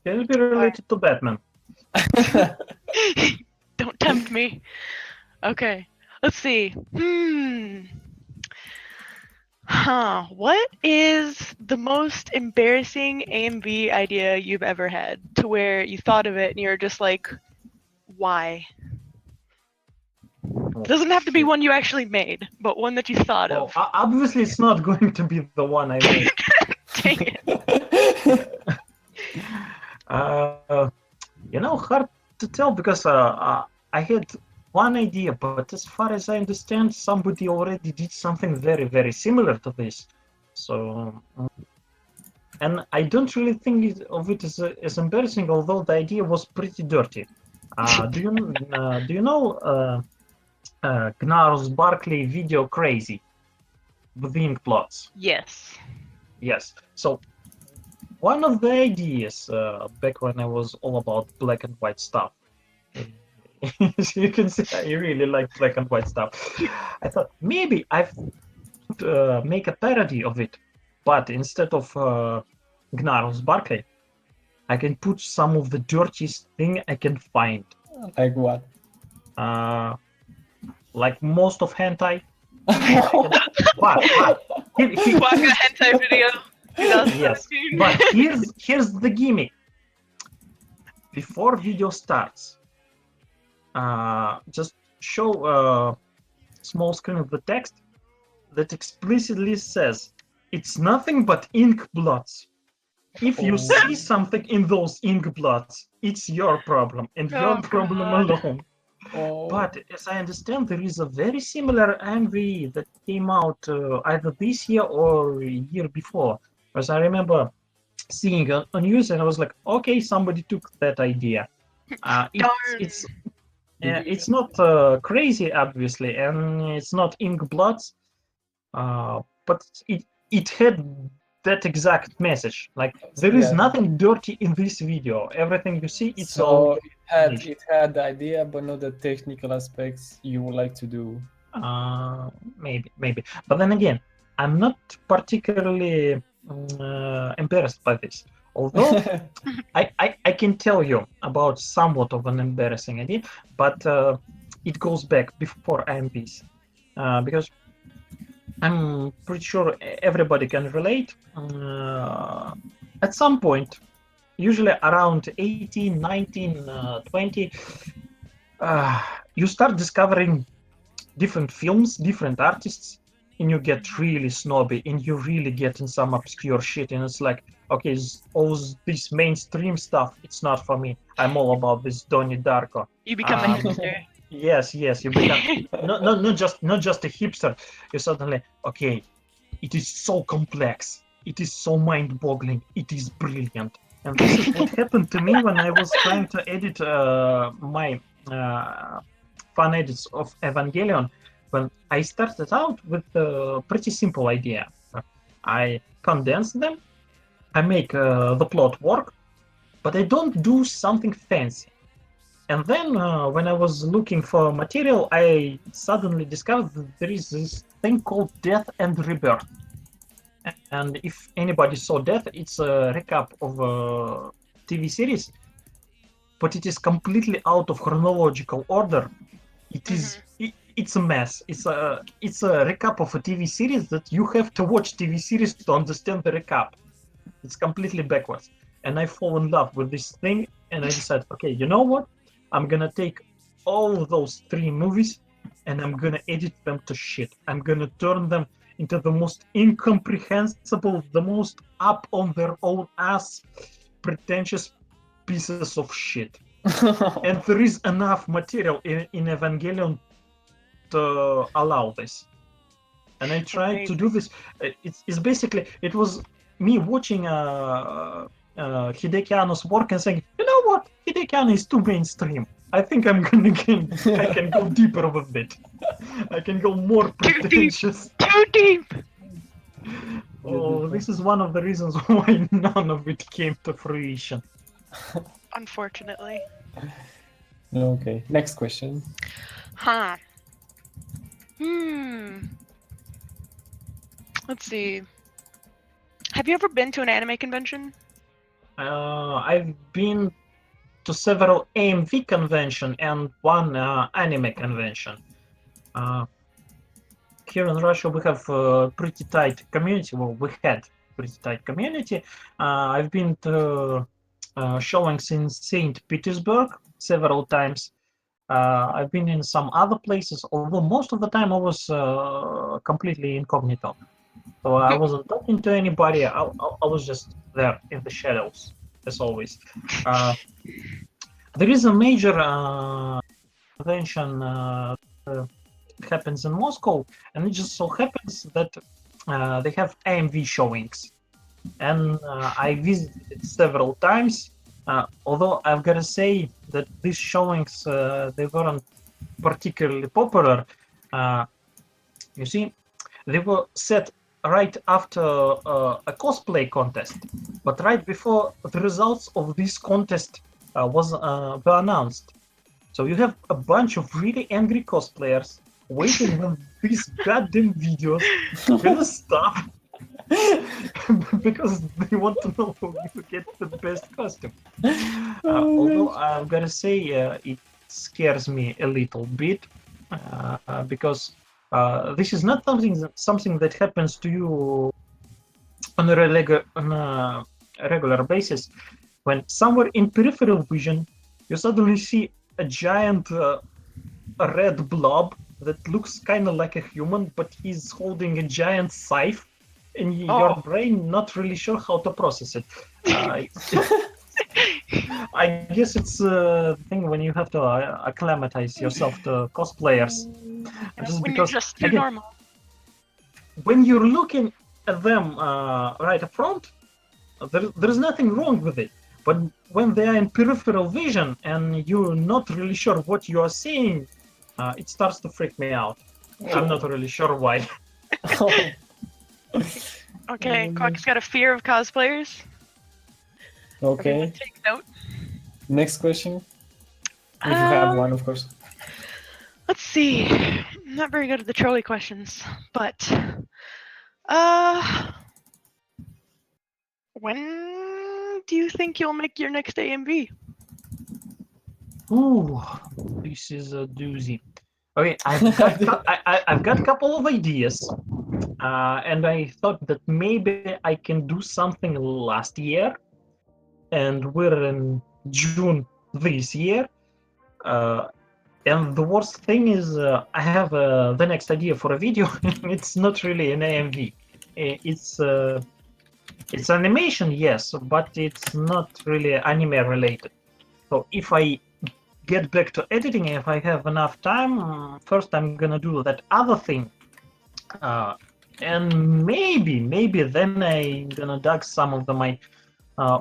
Can it be related to Batman? Don't tempt me. Okay. Let's see. What is the most embarrassing AMV idea you've ever had, to where you thought of it and you're just like, why? It doesn't have to be one you actually made, but one that you thought of. Obviously, it's not going to be the one I made. Dang it. tell because I had one idea, but as far as I understand, somebody already did something very, very similar to this. So, and I don't really think of it as embarrassing, although the idea was pretty dirty. Do you know Gnarls Barkley video Crazy with the ink blots? Yes. Yes. So one of the ideas back when I was all about black and white stuff. As you can see, I really like black and white stuff. I thought maybe I make a parody of it, but instead of Gnarls Barkley, I can put some of the dirtiest thing I can find. Like what? Like most of hentai. But qwaqa hentai video. yes, 2017. but here's the gimmick. Before video starts, just show a small screen of the text that explicitly says it's nothing but ink blots. If you see something in those ink blots, it's your problem and your Oh, problem God. alone. Oh. But as I understand, there is a very similar MV that came out either this year or year before. As I remember seeing on news, and I was like, okay, somebody took that idea. It's not crazy, obviously, and it's not ink blots, but it had that exact message. Like there is Yeah. nothing dirty in this video. Everything you see, it's So all it had the idea, but not the technical aspects you would like to do. maybe. But then again, I'm not particularly embarrassed by this. Although I can tell you about somewhat of an embarrassing idea, but it goes back before IMPs. Because I'm pretty sure everybody can relate. At some point, usually around 18, 19, 20, you start discovering different films, different artists, and you get really snobby and you really get in some obscure shit. And it's like, okay, all this mainstream stuff, it's not for me. I'm all about this Donnie Darko. You become a hipster. Yes, you become not just a hipster. You suddenly, okay, it is so complex, it is so mind-boggling, it is brilliant. And this is what happened to me when I was trying to edit my fan edits of Evangelion. When I started out with a pretty simple idea, I condense them, I make the plot work, but I don't do something fancy. And then when I was looking for material, I suddenly discovered that there is this thing called Death and Rebirth. And if anybody saw Death, it's a recap of a TV series, but it is completely out of chronological order. It's a mess. It's a recap of a TV series that you have to watch TV series to understand the recap. It's completely backwards. And I fall in love with this thing, and I decided, okay, you know what? I'm gonna take all those 3 movies and I'm gonna edit them to shit. I'm gonna turn them into the most incomprehensible, the most up on their own ass, pretentious pieces of shit. And there is enough material in Evangelion to allow this. And I tried to do this. It's basically, it was me watching Hideki Anno's work and saying, you know what, Hideki Anno is too mainstream. I think I can go deeper with it. I can go more pretentious. Too deep. Oh, this is one of the reasons why none of it came to fruition. Unfortunately. Okay, next question. Huh. Let's see. Have you ever been to an anime convention? I've been to several AMV convention and one anime convention. Here in Russia, we have a pretty tight community. Well, we had pretty tight community. I've been to showings in St. Petersburg several times. I've been in some other places, although most of the time I was completely incognito. So I wasn't talking to anybody. I was just there in the shadows, as always. there is a major convention happens in Moscow, and it just so happens that they have AMV showings, and I visited it several times. Although I've got to say that these showings they weren't particularly popular. You see, they were set right after a cosplay contest, but right before the results of this contest were announced. So you have a bunch of really angry cosplayers waiting on these goddamn videos gonna stop because they want to know who gets the best costume. Although I've got to say, it scares me a little bit because this is not something that happens to you on a regular basis. When somewhere in peripheral vision, you suddenly see a giant red blob that looks kind of like a human, but he's holding a giant scythe, and your brain not really sure how to process it. I guess it's a thing when you have to acclimatize yourself to cosplayers. Just when because, you're just too again, normal. when you're looking at them right up front, there's nothing wrong with it. But when they are in peripheral vision and you're not really sure what you are seeing, it starts to freak me out. I'm not really sure why. Okay, Quack's got a fear of cosplayers. Okay. Everyone take note. Next question. If you have one, of course. Let's see. I'm not very good at the trolley questions, but when do you think you'll make your next AMV? Ooh, this is a doozy. Okay, I've got a couple of ideas, and I thought that maybe I can do something last year, and we're in June this year. And the worst thing is, I have the next idea for a video. It's not really an AMV. It's animation, yes, but it's not really anime related. So if I get back to editing, if I have enough time, first I'm gonna do that other thing, and maybe then I'm gonna dug some of my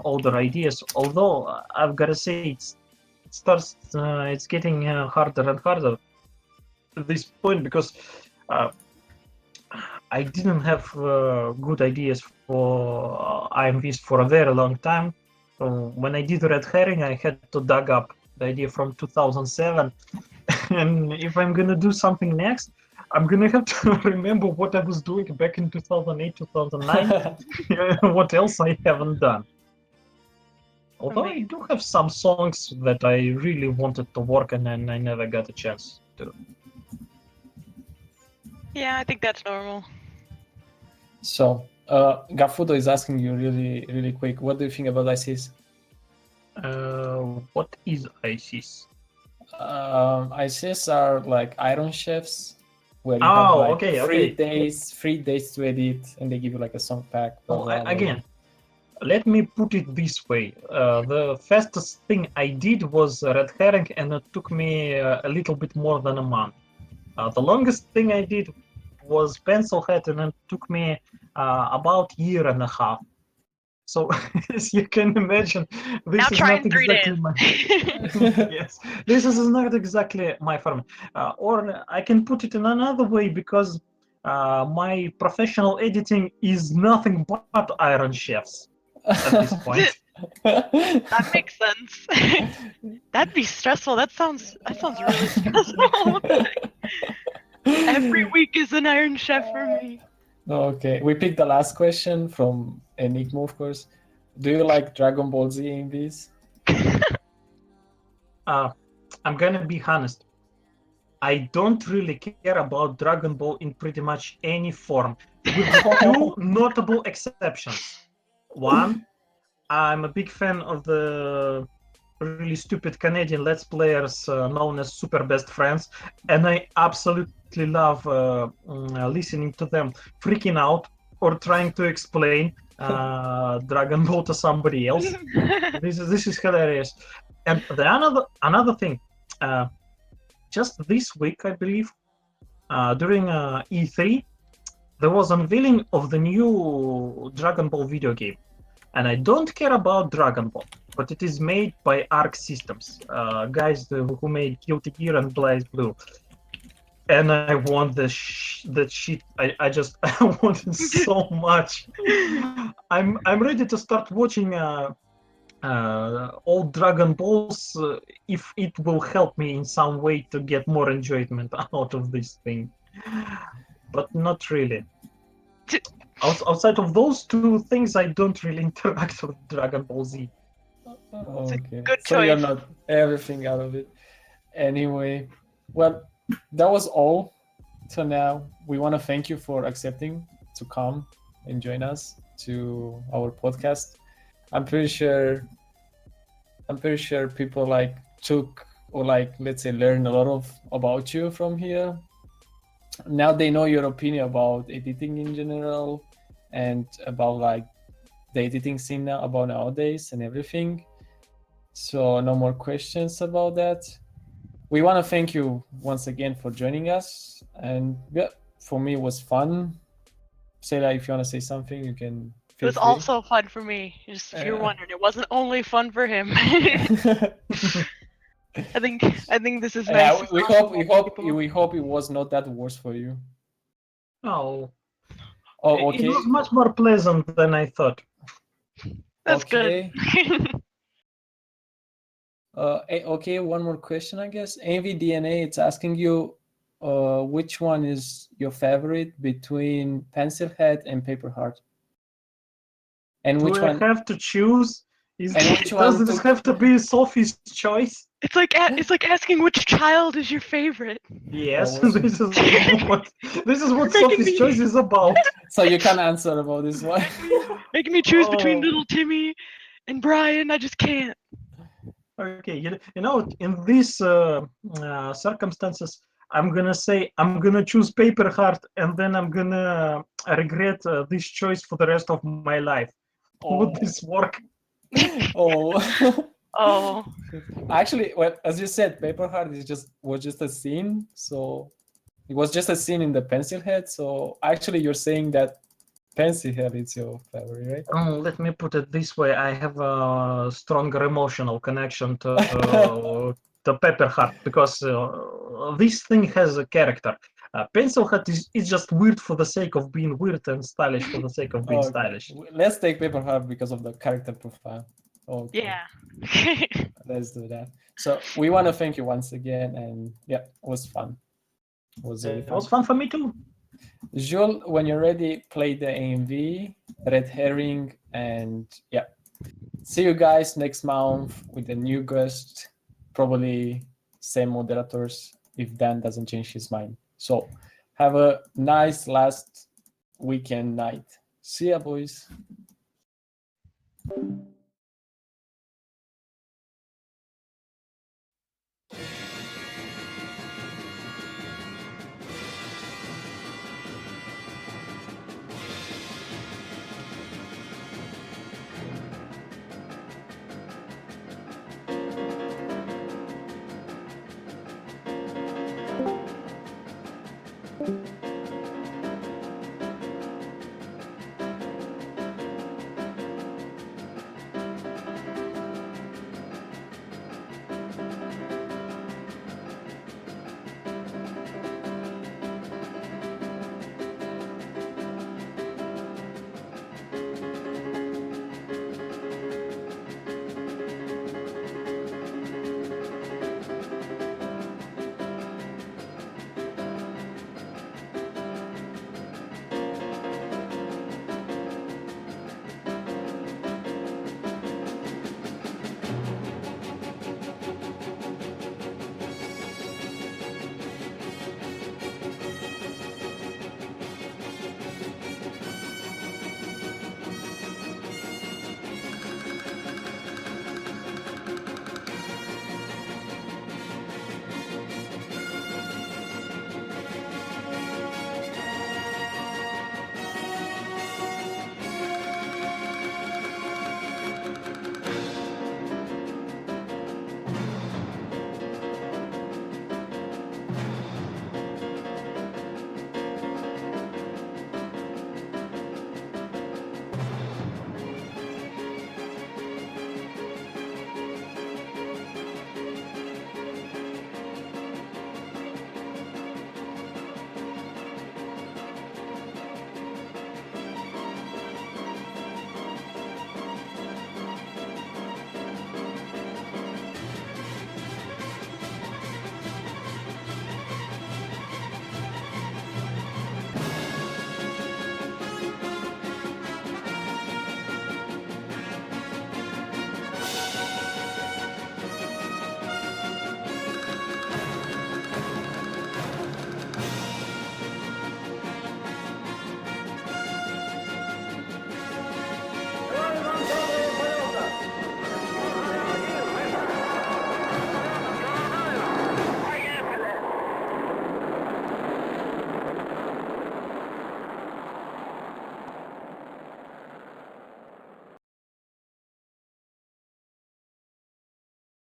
older ideas. Although I've gotta say it's getting harder and harder at this point because I didn't have good ideas for IMVs for a very long time. So when I did Red Herring, I had to dig up the idea from 2007. And if I'm gonna do something next, I'm gonna have to remember what I was doing back in 2008, 2009, what else I haven't done. Although I do have some songs that I really wanted to work on and I never got a chance to. Yeah, I think that's normal. So, Gafudo is asking you really quick, what do you think about ISIS? What is ISIS? ISIS are like Iron Chefs, where you have like three days to edit, and they give you like a song pack. Again, let me put it this way. The fastest thing I did was Red Herring, and it took me a little bit more than a month. The longest thing I did was Pencil Head, and it took me about a year and a half. So, as you can imagine, this is not exactly my yes. This is not exactly my format. Or I can put it in another way because my professional editing is nothing but Iron Chefs at this point. That makes sense. That'd be stressful. That sounds really stressful. Every week is an Iron Chef for me. Okay, we picked the last question from Enigma, of course. Do you like Dragon Ball Z in this? I'm gonna be honest. I don't really care about Dragon Ball in pretty much any form, with two notable exceptions. One, I'm a big fan of the really stupid Canadian Let's Players known as Super Best Friends, and I absolutely love listening to them freaking out or trying to explain Dragon Ball to somebody else. This is hilarious. And another thing, just this week, I believe, during E3, there was unveiling of the new Dragon Ball video game. And I don't care about Dragon Ball, but it is made by Arc Systems, guys who made Guilty Gear and Blaze Blue. And I want that shit. I just I want it so much. I'm ready to start watching old Dragon Balls if it will help me in some way to get more enjoyment out of this thing. But not really. Outside of those two things, I don't really interact with Dragon Ball Z. Okay. Good So you're choice. not everything out of it. Anyway, well, that was all. So now we want to thank you for accepting to come and join us to our podcast. I'm pretty sure people like took or like, let's say, learn a lot about you from here. Now they know your opinion about editing in general and about like the editing scene now about nowadays and everything. So no more questions about that. We want to thank you once again for joining us, and yeah, for me it was fun. Sayla, if you want to say something, you can It was also fun for me. Just if you're wondering, it wasn't only fun for him. I think this is nice. We hope it was not that worse for you. Oh, okay. It was much more pleasant than I thought. That's okay. good. Okay, one more question, I guess. AVDNA, it's asking you which one is your favorite between Pencil Head and Paper Heart? And which one? Do I have to choose? Which does this have to be Sophie's choice? It's like asking which child is your favorite. Yes, this is what Sophie's choice is about. So you can't answer about this one. Making me choose between little Timmy and Brian. I just can't. Okay, you know, in these circumstances, I'm gonna choose Paper Heart, and then I'm gonna regret this choice for the rest of my life. Would this work? Oh. Actually, well, as you said, Paper Heart was just a scene. So it was just a scene in the Pencil Head. So actually, you're saying that Pencil Head is your favorite, right? Let me put it this way: I have a stronger emotional connection to the Paper Heart because this thing has a character. Pencil Head is just weird for the sake of being weird and stylish for the sake of being stylish. Let's take Paper Heart because of the character profile. Okay. Yeah. Let's do that. So we want to thank you once again, and yeah, it was fun. It was fun for me too. Jules, when you're ready, play the AMV, Red Herring, and yeah. See you guys next month with a new guest, probably same moderators if Dan doesn't change his mind. So have a nice last weekend night. See ya, boys.